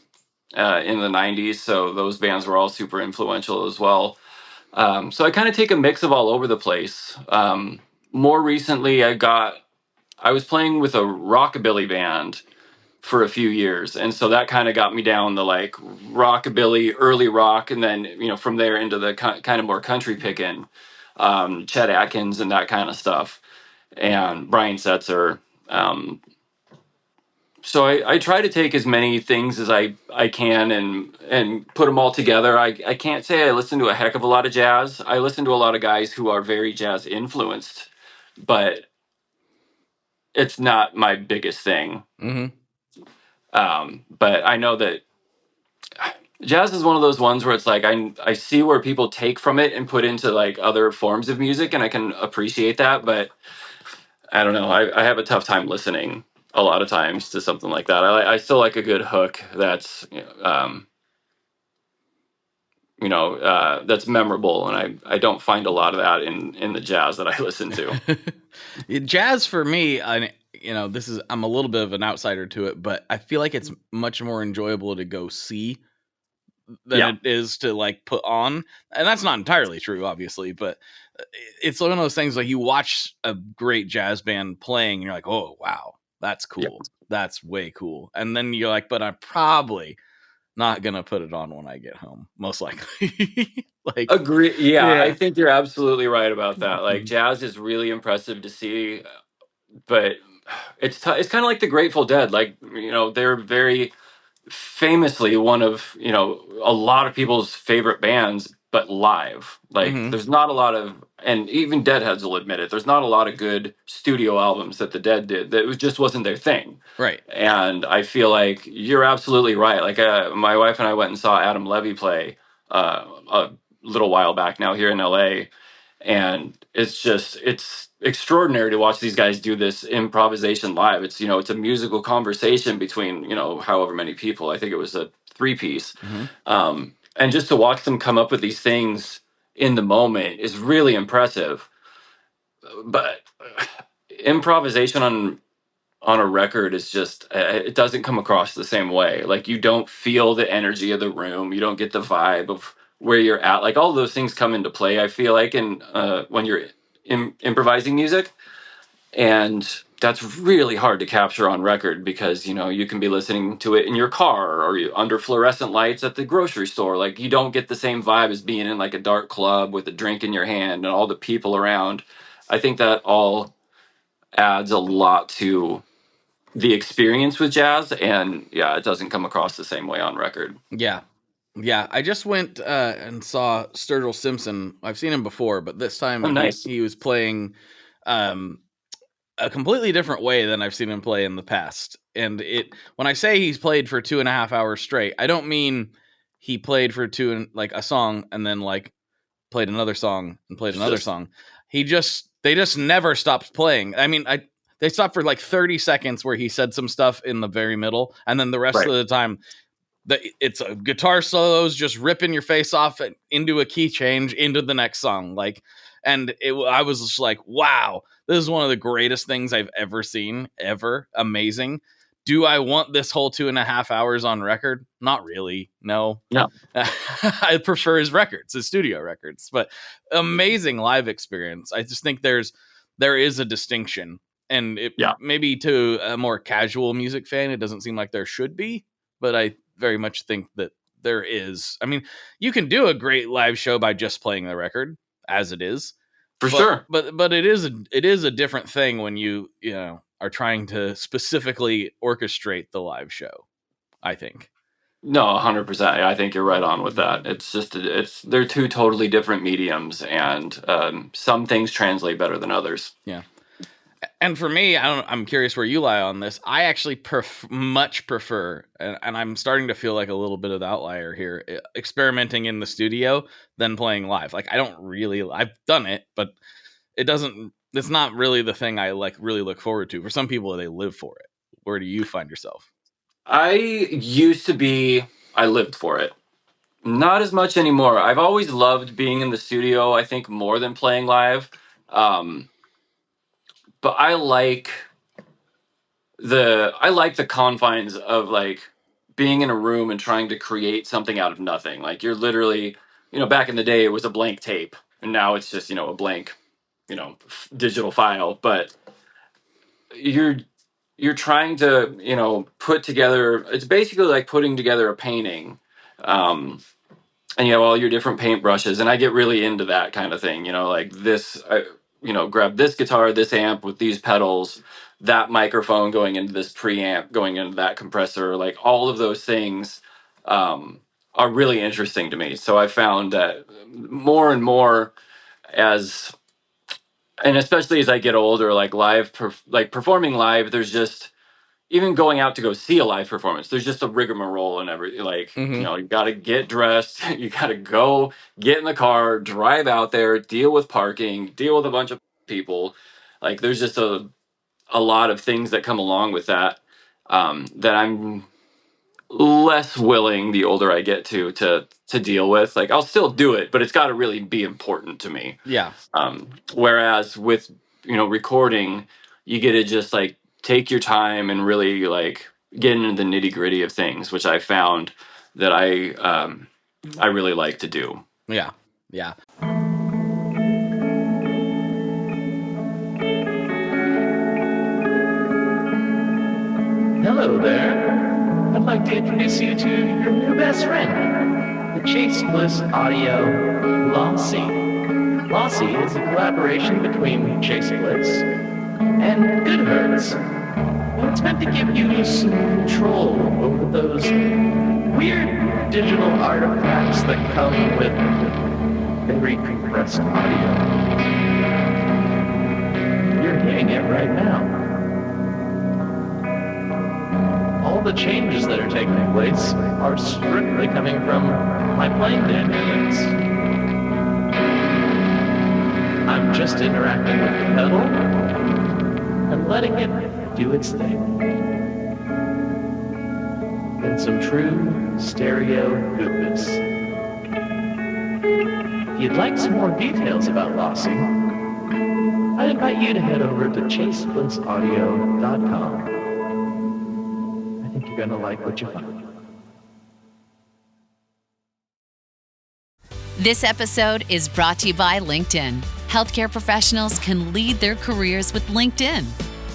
in the '90s, so those bands were all super influential as well. So I kind of take a mix of all over the place. More recently, I was playing with a rockabilly band for a few years, and so that kind of got me down the like rockabilly, early rock, and then from there into the kind of more country picking, Chet Atkins and that kind of stuff, and Brian Setzer. So I try to take as many things as I can and put them all together. I can't say I listen to a heck of a lot of jazz. I listen to a lot of guys who are very jazz influenced, but it's not my biggest thing. But I know that jazz is one of those ones where it's like I see where people take from it and put into like other forms of music, and I can appreciate that. But I don't know. I have a tough time listening a lot of times to something like that. I still like a good hook that's that's memorable, and I don't find a lot of that in the jazz that I listen to. Jazz for me, I'm a little bit of an outsider to it, but I feel like it's much more enjoyable to go see than it is to like put on. And that's not entirely true, obviously, but it's one of those things like you watch a great jazz band playing and you're like, oh, wow, that's cool. Yeah. That's way cool. And then you're like, but I'm probably not going to put it on when I get home, most likely. Like, agree. Yeah, I think you're absolutely right about that. Like jazz is really impressive to see, but it's kind of like the Grateful Dead. Like, they're very famously one of a lot of people's favorite bands, but live, like there's not a lot of, and even Deadheads will admit it, there's not a lot of good studio albums that the Dead did. That just wasn't their thing, right? And I feel like you're absolutely right. Like my wife and I went and saw Adam Levy play a little while back now here in LA, and it's extraordinary to watch these guys do this improvisation live. It's it's a musical conversation between however many people. I think it was a 3-piece, and just to watch them come up with these things in the moment is really impressive. But improvisation on a record is just it doesn't come across the same way. Like you don't feel the energy of the room, you don't get the vibe of where you're at. Like all those things come into play, I feel like, in when you're improvising music, and that's really hard to capture on record because you can be listening to it in your car or under fluorescent lights at the grocery store. Like you don't get the same vibe as being in like a dark club with a drink in your hand and all the people around. I think that all adds a lot to the experience with jazz, and it doesn't come across the same way on record. Yeah, I just went and saw Sturgill Simpson. I've seen him before, but this time he was playing a completely different way than I've seen him play in the past. And when I say he's played for 2.5 hours straight, I don't mean he played for a song and then like played another song and played another song. They just never stopped playing. I mean, they stopped for like 30 seconds where he said some stuff in the very middle, and then the rest of the time it's a guitar solos just ripping your face off into a key change into the next song. Like, and I was just like, wow, this is one of the greatest things I've ever seen, ever. Amazing. Do I want this whole 2.5 hours on record? Not really. No. I prefer his studio records, but amazing live experience. I just think there is a distinction, and maybe to a more casual music fan, it doesn't seem like there should be, but I very much think that there is. I mean, you can do a great live show by just playing the record as it is, sure. But it is a different thing when you are trying to specifically orchestrate the live show, I think. No, 100%. I think you're right on with that. It's just they're two totally different mediums, and some things translate better than others. Yeah. And for me, I'm curious where you lie on this. I actually much prefer, and I'm starting to feel like a little bit of the outlier here, experimenting in the studio than playing live. Like, I've done it, but it's not really the thing I like really look forward to. For some people, they live for it. Where do you find yourself? I lived for it. Not as much anymore. I've always loved being in the studio, I think, more than playing live. But I like the confines of like being in a room and trying to create something out of nothing. Like you're literally, back in the day it was a blank tape, and now it's just, a blank, digital file. But you're trying to, put together. It's basically like putting together a painting. And you have all your different paint brushes, and I get really into that kind of thing, like this, grab this guitar, this amp with these pedals, that microphone going into this preamp, going into that compressor, like all of those things are really interesting to me. So I found that more and more and especially as I get older, like performing live, there's just, even going out to go see a live performance, there's just a rigmarole and everything. Like, you got to get dressed, you got to go get in the car, drive out there, deal with parking, deal with a bunch of people. Like, there's just a lot of things that come along with that, that I'm less willing the older I get to deal with. Like, I'll still do it, but it's got to really be important to me. Yeah. Whereas with, recording, you get to just like take your time and really like get into the nitty gritty of things, which I found that I really like to do. Yeah. Yeah. Hello there. I'd like to introduce you to your new best friend, the Chase Bliss Audio Lossy. Lossy is a collaboration between Chase Bliss and Good Hertz. And it's meant to give you some control over those weird digital artifacts that come with very compressed audio. You're hearing it right now. All the changes that are taking place are strictly coming from my playing dynamics. I'm just interacting with the pedal and letting it do its thing. In some true stereo goodness. If you'd like some more details about Lossy, I'd invite you to head over to chaseblintsaudio.com. You're gonna like what you find. This episode is brought to you by LinkedIn. Healthcare professionals can lead their careers with LinkedIn.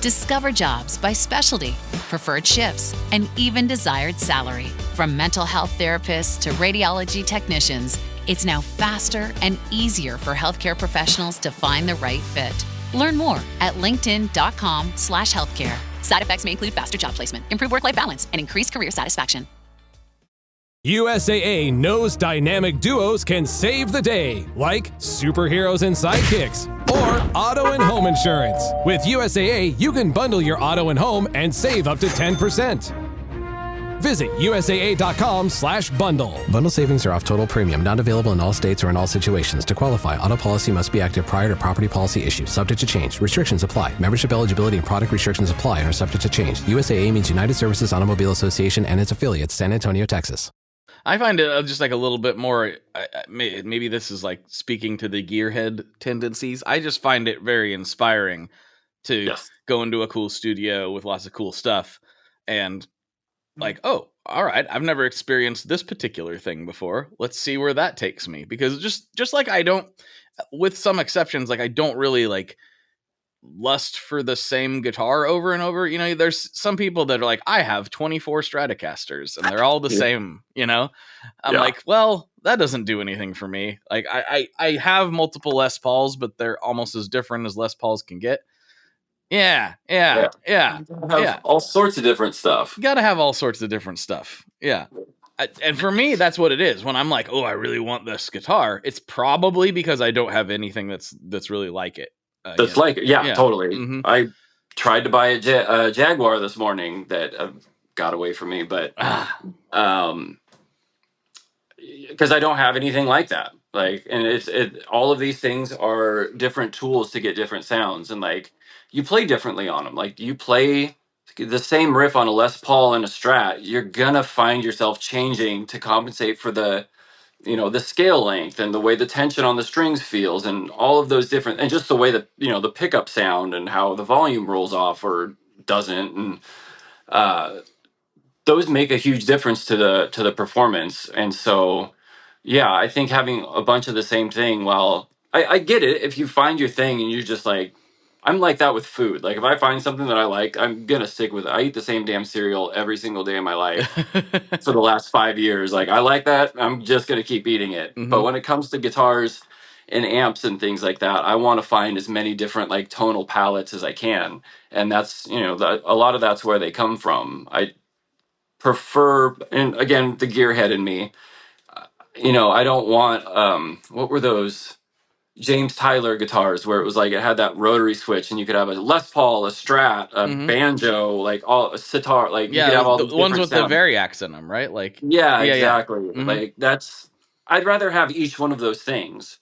Discover jobs by specialty, preferred shifts, and even desired salary. From mental health therapists to radiology technicians, it's now faster and easier for healthcare professionals to find the right fit. Learn more at linkedin.com/healthcare. Side effects may include faster job placement, improved work-life balance, and increased career satisfaction. USAA knows dynamic duos can save the day, like superheroes and sidekicks, or auto and home insurance. With USAA, you can bundle your auto and home and save up to 10%. Visit USAA.com/bundle. Bundle savings are off total premium, not available in all states or in all situations. To qualify, auto policy must be active prior to property policy issue, subject to change. Restrictions apply. Membership eligibility and product restrictions apply and are subject to change. USAA means United Services Automobile Association and its affiliates, San Antonio, Texas. I find it just like a little bit more, maybe this is like speaking to the gearhead tendencies. I just find it very inspiring to go into a cool studio with lots of cool stuff and like, oh, all right, I've never experienced this particular thing before. Let's see where that takes me. Because just like I don't, with some exceptions, like I don't really like lust for the same guitar over and over. You know, there's some people that are like, I have 24 Stratocasters and they're all the same, you know? I'm like, well, that doesn't do anything for me. Like I have multiple Les Pauls, but they're almost as different as Les Pauls can get. Yeah. All sorts of different stuff. You gotta have all sorts of different stuff. Yeah. And for me, that's what it is. When I'm like, oh, I really want this guitar, it's probably because I don't have anything that's really like it. Totally. Mm-hmm. I tried to buy a Jaguar this morning that got away from me, but because I don't have anything like that. Like, and all of these things are different tools to get different sounds, and like you play differently on them. Like you play the same riff on a Les Paul and a Strat, you're gonna find yourself changing to compensate for the scale length and the way the tension on the strings feels and all of those different, and just the way that the pickup sound and how the volume rolls off or doesn't, and those make a huge difference to the performance. And so yeah, I think having a bunch of the same thing, well, I get it if you find your thing and you're just like, I'm like that with food. Like if I find something that I like, I'm gonna stick with it. I eat the same damn cereal every single day of my life for the last 5 years. Like I like that, I'm just gonna keep eating it. Mm-hmm. But when it comes to guitars and amps and things like that, I want to find as many different like tonal palettes as I can, and that's a lot of that's where they come from. I prefer, and again, the gearhead in me, I don't want what were those James Tyler guitars where it was like it had that rotary switch and you could have a Les Paul, a Strat, a banjo, like all a sitar, like you could have all the these ones with sounds. the variacs in them, right? Like exactly. Mm-hmm. Like I'd rather have each one of those things.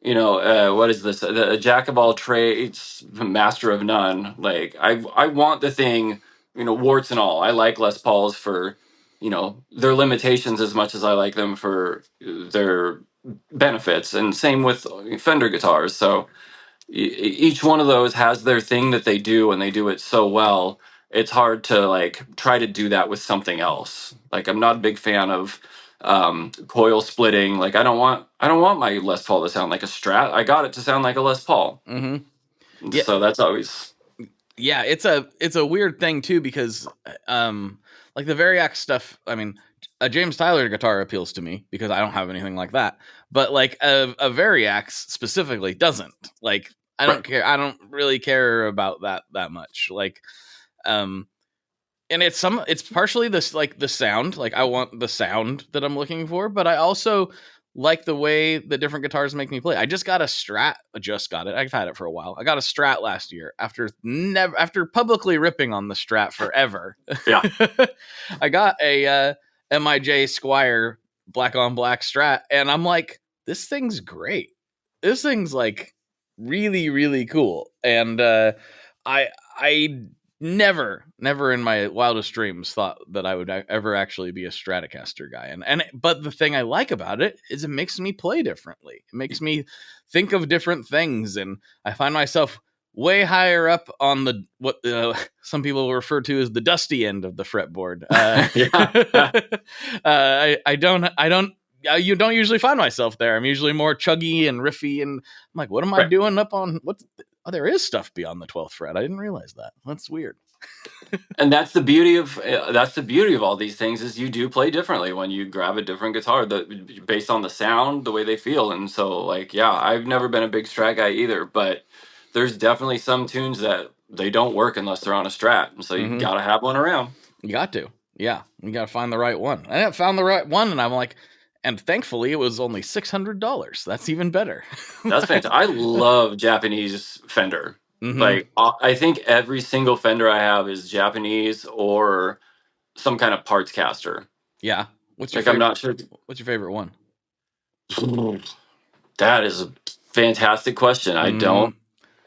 What is this? The jack of all trades, master of none. Like I want the thing, warts and all. I like Les Pauls for, their limitations as much as I like them for their benefits, and same with Fender guitars. So each one of those has their thing that they do, and they do it so well. It's hard to like try to do that with something else. Like I'm not a big fan of coil splitting. Like I don't want my Les Paul to sound like a Strat. I got it to sound like a Les Paul. Mm-hmm. So that's always it's a weird thing too, because like the variac stuff, I mean, a James Tyler guitar appeals to me because I don't have anything like that, but like a variac specifically doesn't. Like I don't care. I don't really care about that much. Like and it's partially this, like the sound, like I want the sound that I'm looking for, but I also like the way the different guitars make me play. I just got a Strat. I've had it for a while. I got a Strat last year after publicly ripping on the Strat forever. Yeah. I got a MIJ Squire black on black Strat, and I'm like, this thing's great. This thing's like really, really cool. And I never in my wildest dreams thought that I would ever actually be a Stratocaster guy. But the thing I like about it is it makes me play differently. It makes me think of different things, and I find myself way higher up on what some people refer to as the dusty end of the fretboard. You don't usually find myself there. I'm usually more chuggy and riffy, and I'm like, what am I doing up on what? Oh, there is stuff beyond the 12th fret. I didn't realize that. That's weird. And that's the beauty of all these things, is you do play differently when you grab a different guitar based on the sound, the way they feel. And so like, yeah, I've never been a big Strat guy either, but there's definitely some tunes that they don't work unless they're on a Strat. And so you got to have one around. You got to. Yeah. You got to find the right one. I found the right one, and I'm like, and thankfully it was only $600. That's even better. That's fantastic. I love Japanese Fender. Mm-hmm. Like I think every single Fender I have is Japanese or some kind of parts caster. Yeah. What's your favorite? I'm not sure. What's your favorite one? That is a fantastic question.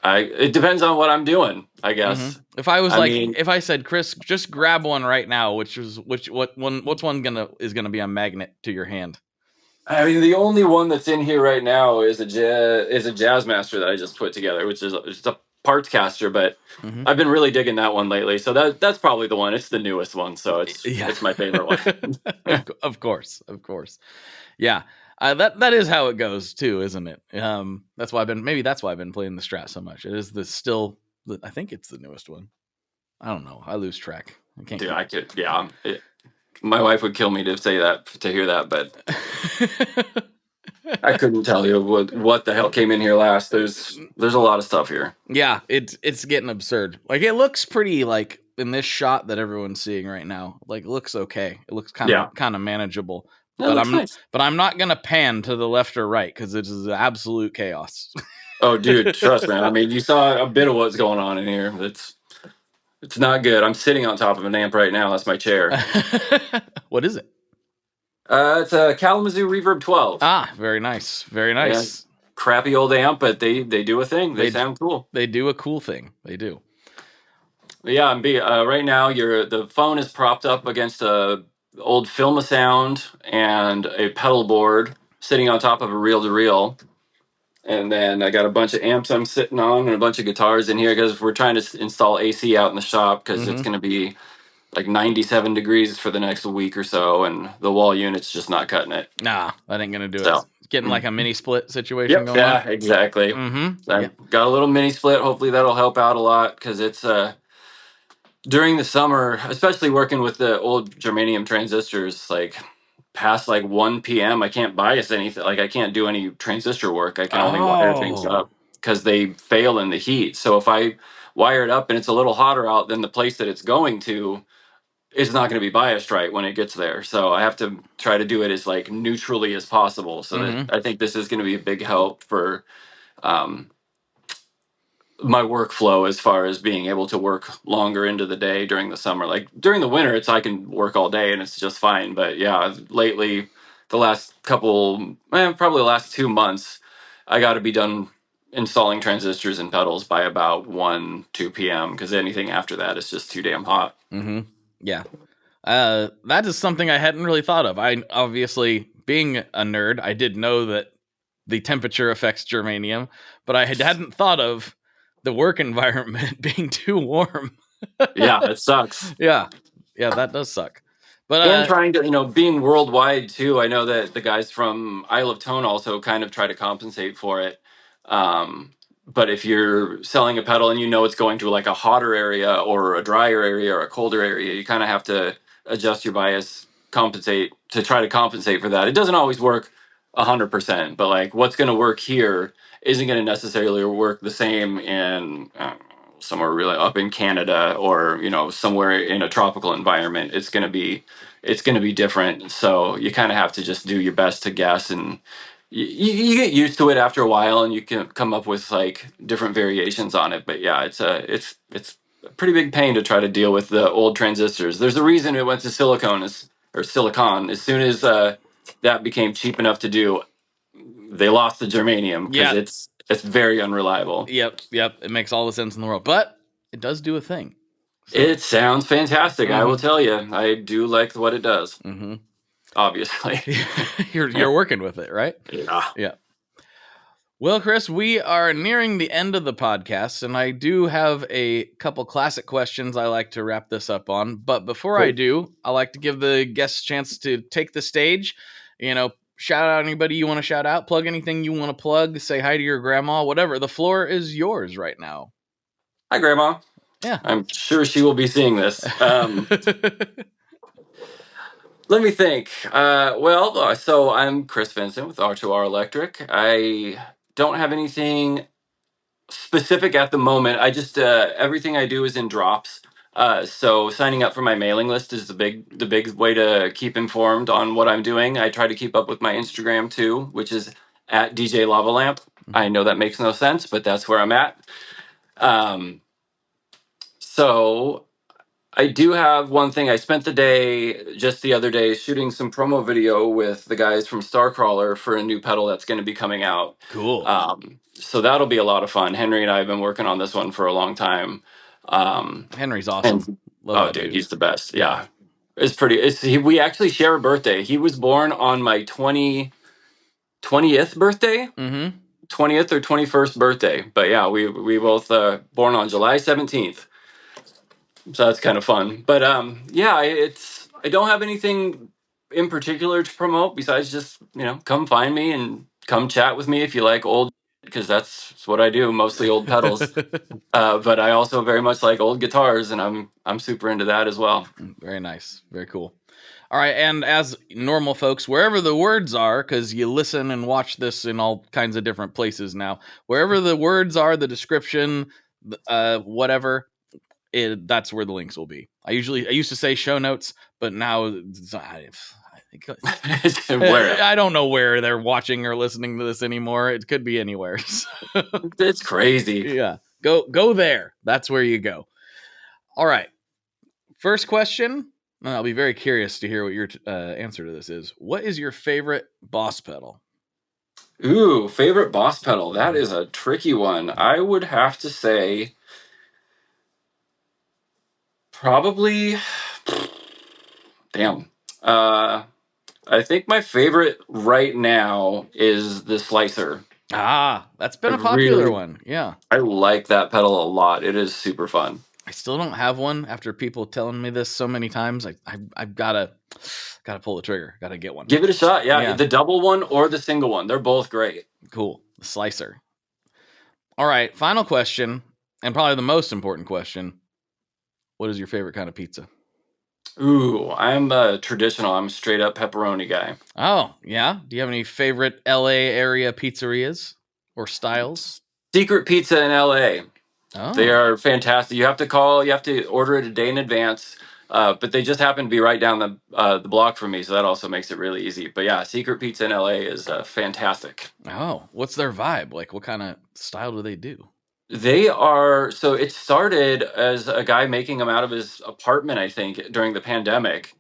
It depends on what I'm doing, I guess. Mm-hmm. If I was if I said, Chris, just grab one right now, what's one gonna be a magnet to your hand? I mean, the only one that's in here right now is a Jazzmaster that I just put together, which is just a parts caster, but I've been really digging that one lately. So that's probably the one. It's the newest one, so it's my favorite one. Of course. Yeah. That is how it goes too, isn't it? That's why I've been playing the Strat so much. It is I think it's the newest one. I don't know. I lose track. I can't. Dude, my wife would kill me to hear that, but I couldn't tell you what the hell came in here last. There's a lot of stuff here. Yeah, it's getting absurd. Like it looks pretty, like in this shot that everyone's seeing right now, like looks okay. It looks kind of manageable. No, But I'm not gonna pan to the left or right because it is absolute chaos. Oh, dude, trust me. I mean, you saw a bit of what's going on in here. It's not good. I'm sitting on top of an amp right now. That's my chair. What is it? It's a Kalamazoo Reverb 12. Ah, very nice. Very nice. Yeah, crappy old amp, but they do a thing. They sound cool. They do a cool thing. They do. Yeah, and right now the phone is propped up against a old Filma Sound and a pedal board sitting on top of a reel-to-reel. And then I got a bunch of amps I'm sitting on and a bunch of guitars in here because we're trying to install AC out in the shop because it's going to be like 97 degrees for the next week or so, and the wall unit's just not cutting it. Nah, that ain't going to do it. It's getting like a mini split situation going on. Yeah, exactly. So I've got a little mini split. Hopefully that'll help out a lot because it's during the summer, especially working with the old germanium transistors, like past like 1 p.m. I can't bias anything. Like I can't do any transistor work. I can only wire things up because they fail in the heat. So if I wire it up and it's a little hotter out than the place that it's going to, it's not going to be biased right when it gets there. So I have to try to do it as like neutrally as possible. So that I think this is going to be a big help for my workflow as far as being able to work longer into the day during the summer. Like during the winter, I can work all day and it's just fine. But yeah, lately, the last probably the last 2 months, I got to be done installing transistors and pedals by about 2 p.m. because anything after that is just too damn hot. Yeah. That is something I hadn't really thought of. I obviously, being a nerd, I did know that the temperature affects germanium, but I hadn't thought of the work environment being too warm. Yeah, it sucks. Yeah, that does suck. But and trying to, being worldwide too, I know that the guys from Isle of Tone also kind of try to compensate for it. But if you're selling a pedal and it's going to like a hotter area or a drier area or a colder area, you kind of have to adjust your bias, try to compensate for that. It doesn't always work 100%, but like what's going to work here isn't going to necessarily work the same in somewhere really up in Canada or somewhere in a tropical environment. It's going to be different. So you kind of have to just do your best to guess, and you get used to it after a while, and you can come up with like different variations on it. But yeah, it's a pretty big pain to try to deal with the old transistors. There's a reason it went to silicon as soon as that became cheap enough to do. They lost the germanium because it's very unreliable. Yep. It makes all the sense in the world, but it does do a thing. So. It sounds fantastic. I will tell you. I do like what it does. Obviously, you're working with it, right? Yeah. Well, Chris, we are nearing the end of the podcast, and I do have a couple classic questions I like to wrap this up on. But before I do, I like to give the guests a chance to take the stage. Shout out anybody you want to shout out, plug anything you want to plug, say hi to your grandma, whatever. The floor is yours right now. Hi, Grandma. Yeah. I'm sure she will be seeing this. Let me think. So I'm Chris Vincent with R2R Electric. I don't have anything specific at the moment. I just, everything I do is in drops. So signing up for my mailing list is the big way to keep informed on what I'm doing. I try to keep up with my Instagram too, which is at DJLavalamp. I know that makes no sense, but that's where I'm at. So I do have one thing. I spent the day just the other day shooting some promo video with the guys from Starcrawler for a new pedal that's going to be coming out. Cool. So that'll be a lot of fun. Henry and I have been working on this one for a long time. Henry's awesome. Dude, he's the best. Yeah. We actually share a birthday. He was born on my 20th birthday. 20th or 21st birthday. But yeah, we both born on July 17th. So that's kind of fun. But I don't have anything in particular to promote besides just, come find me and come chat with me if you like old, because that's what I do, mostly old pedals. But I also very much like old guitars, and I'm super into that as well. Very nice. Very cool. All right, and as normal folks, wherever the words are, because you listen and watch this in all kinds of different places now, wherever the words are, the description, whatever, that's where the links will be. I used to say show notes, but now I think I don't know where they're watching or listening to this anymore. It could be anywhere. It's crazy. Yeah. Go there. That's where you go. All right. First question. I'll be very curious to hear what your answer to this is. What is your favorite boss pedal? Ooh, favorite boss pedal. That is a tricky one. I would have to say probably, damn. I think my favorite right now is the slicer. That's been a popular one. Yeah. I like that pedal a lot. It is super fun. I still don't have one after people telling me this so many times. I've gotta pull the trigger. Gotta get one. Give it a shot. Yeah, the double one or the single one. They're both great. Cool. The slicer. All right. Final question, and probably the most important question. What is your favorite kind of pizza? Ooh, I'm a traditional. I'm a straight up pepperoni guy. Oh, yeah? Do you have any favorite LA area pizzerias or styles? Secret Pizza in LA. Oh. They are fantastic. You have to order it a day in advance. But they just happen to be right down the block from me, so that also makes it really easy. But yeah, Secret Pizza in LA is fantastic. Oh, what's their vibe? Like, what kind of style do they do? So it started as a guy making them out of his apartment, I think, during the pandemic,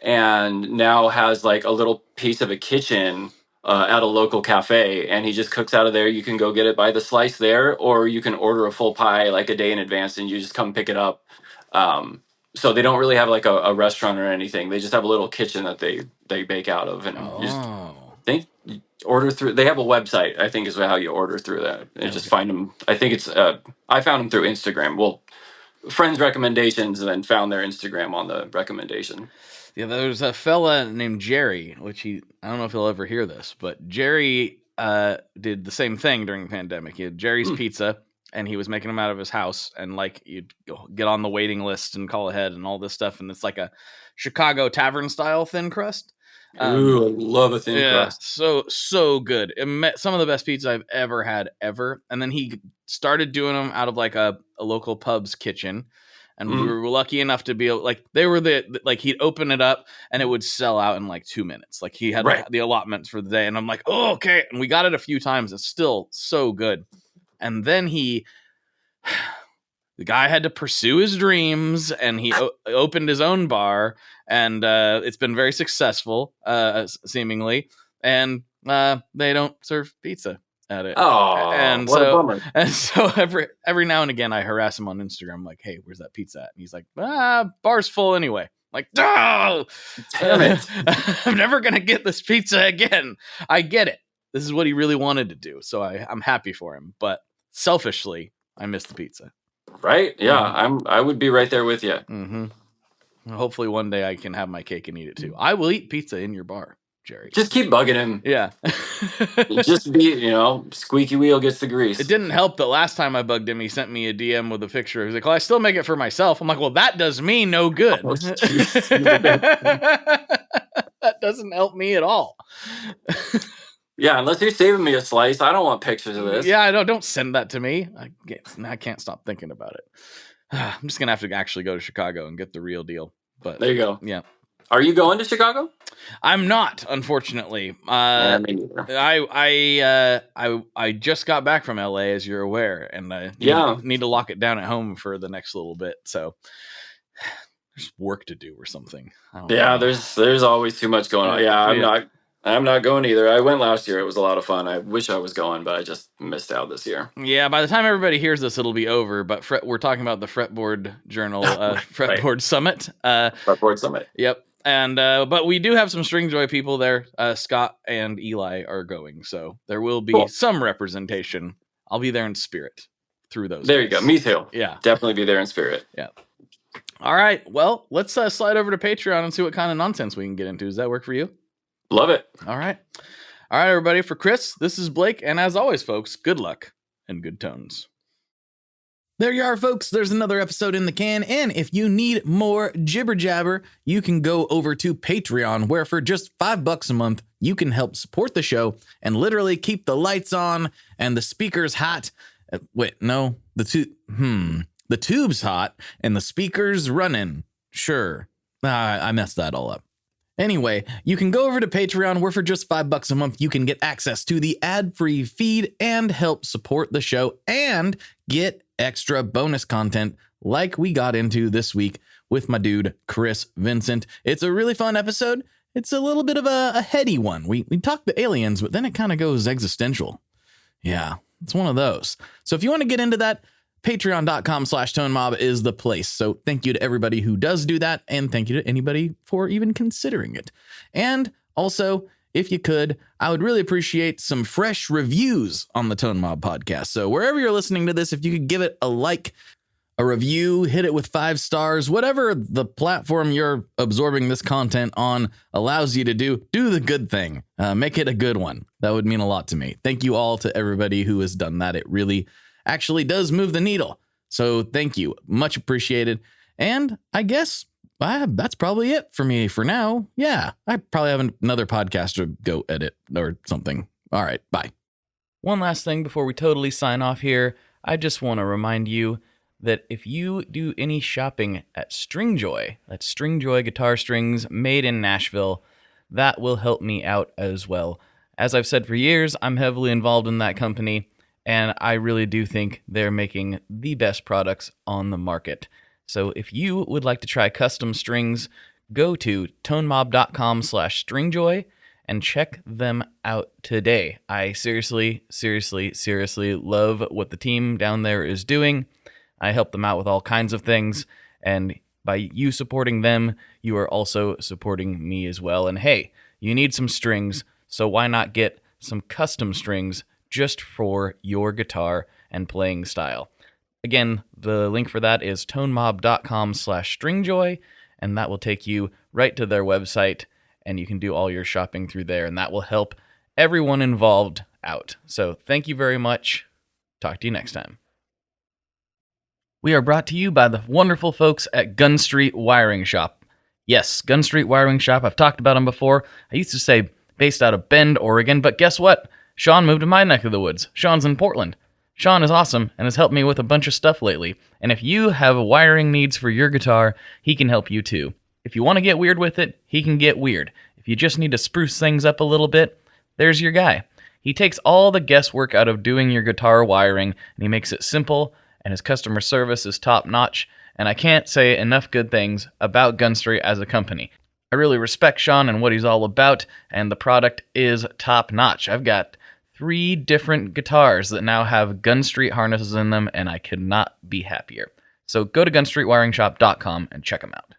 and now has like a little piece of a kitchen at a local cafe, and he just cooks out of there. You can go get it by the slice there, or you can order a full pie like a day in advance, and you just come pick it up. So they don't really have like a restaurant or anything. They just have a little kitchen that they bake out of, and you order through. They have a website, I think, is how you order through that. And just find them. I think it's. I found them through Instagram. Well, friends' recommendations, and then found their Instagram on the recommendation. Yeah, there's a fella named Jerry, I don't know if he'll ever hear this, but Jerry did the same thing during the pandemic. He had Jerry's Pizza, and he was making them out of his house, and like you'd get on the waiting list and call ahead and all this stuff, and it's like a Chicago tavern style thin crust. Ooh, I love a thin crust. So good. Some of the best pizza I've ever had ever. And then he started doing them out of like a local pub's kitchen. And we were lucky enough to be like, they were he'd open it up and it would sell out in like 2 minutes. Like he had the allotments for the day. And I'm like, oh, okay. And we got it a few times. It's still so good. And then the guy had to pursue his dreams, and he opened his own bar, and it's been very successful, seemingly. And they don't serve pizza at it. Oh, and what a bummer. And so every now and again, I harass him on Instagram, like, "Hey, where's that pizza at?" And he's like, "Bar's full anyway." Like, oh, damn it! I'm never gonna get this pizza again. I get it. This is what he really wanted to do, so I'm happy for him. But selfishly, I miss the pizza. Right? Yeah, I would be right there with you. Mm-hmm. Hopefully one day I can have my cake and eat it too. I will eat pizza in your bar, Jerry. Just keep bugging him. Yeah. Just be, squeaky wheel gets the grease. It didn't help that last time I bugged him, he sent me a DM with a picture. He was like, "Well, I still make it for myself." I'm like, "Well, that does me no good." Oh, that doesn't help me at all. Yeah, unless you're saving me a slice, I don't want pictures of this. Yeah, I don't send that to me. I can't stop thinking about it. I'm just gonna have to actually go to Chicago and get the real deal. But there you go. Yeah. Are you going to Chicago? I'm not, unfortunately. Me neither. I just got back from LA, as you're aware, and I need to lock it down at home for the next little bit. So there's work to do or something. I don't know. There's always too much going on. Yeah, I'm not going either. I went last year. It was a lot of fun. I wish I was going, but I just missed out this year. Yeah, by the time everybody hears this, it'll be over. But we're talking about the Fretboard Journal, Fretboard Summit. Fretboard Summit. Yep. And but we do have some String Joy people there. Scott and Eli are going, so there will be some representation. I'll be there in spirit through those. There you go. Me too. Yeah. Definitely be there in spirit. Yeah. All right. Well, let's slide over to Patreon and see what kind of nonsense we can get into. Does that work for you? Love it. All right, everybody. For Chris, this is Blake, and as always, folks, good luck and good tones. There you are, folks. There's another episode in the can, and if you need more jibber jabber, you can go over to Patreon, where for just $5 a month, you can help support the show and literally keep the lights on and the speakers hot. the tube's hot and the speaker's running. Sure. I messed that all up. Anyway, you can go over to Patreon, where for just $5 a month, you can get access to the ad-free feed and help support the show and get extra bonus content like we got into this week with my dude, Chris Vincent. It's a really fun episode. It's a little bit of a heady one. We talk to aliens, but then it kind of goes existential. Yeah, it's one of those. So if you want to get into that, patreon.com/tonemob is the place. So thank you to everybody who does do that, and thank you to anybody for even considering it. And also, if you could, I would really appreciate some fresh reviews on the Tone Mob podcast. So wherever you're listening to this, if you could give it a like, a review, hit it with 5 stars, whatever the platform you're absorbing this content on allows you to do the good thing. Make it a good one. That would mean a lot to me. Thank you all to everybody who has done that. It really actually does move the needle. So thank you. Much appreciated. And I guess that's probably it for me for now. Yeah, I probably have another podcast to go edit or something. All right, bye. One last thing before we totally sign off here. I just want to remind you that if you do any shopping at Stringjoy, that's Stringjoy guitar strings made in Nashville, that will help me out as well. As I've said for years, I'm heavily involved in that company, and I really do think they're making the best products on the market. So if you would like to try custom strings, go to tonemob.com/stringjoy and check them out today. I seriously love what the team down there is doing. I help them out with all kinds of things, and by you supporting them, you are also supporting me as well. And hey, you need some strings, so why not get some custom strings just for your guitar and playing style? Again, the link for that is tonemob.com/stringjoy, and that will take you right to their website, and you can do all your shopping through there, and that will help everyone involved out. So thank you very much. Talk to you next time. We are brought to you by the wonderful folks at Gun Street Wiring Shop. Yes, Gun Street Wiring Shop. I've talked about them before. I used to say based out of Bend, Oregon, but guess what? Sean moved to my neck of the woods. Sean's in Portland. Sean is awesome and has helped me with a bunch of stuff lately. And if you have wiring needs for your guitar, he can help you too. If you want to get weird with it, he can get weird. If you just need to spruce things up a little bit, there's your guy. He takes all the guesswork out of doing your guitar wiring, and he makes it simple, and his customer service is top-notch, and I can't say enough good things about Gun Street as a company. I really respect Sean and what he's all about, and the product is top-notch. I've got 3 different guitars that now have Gun Street harnesses in them, and I could not be happier. So go to gunstreetwiringshop.com and check them out.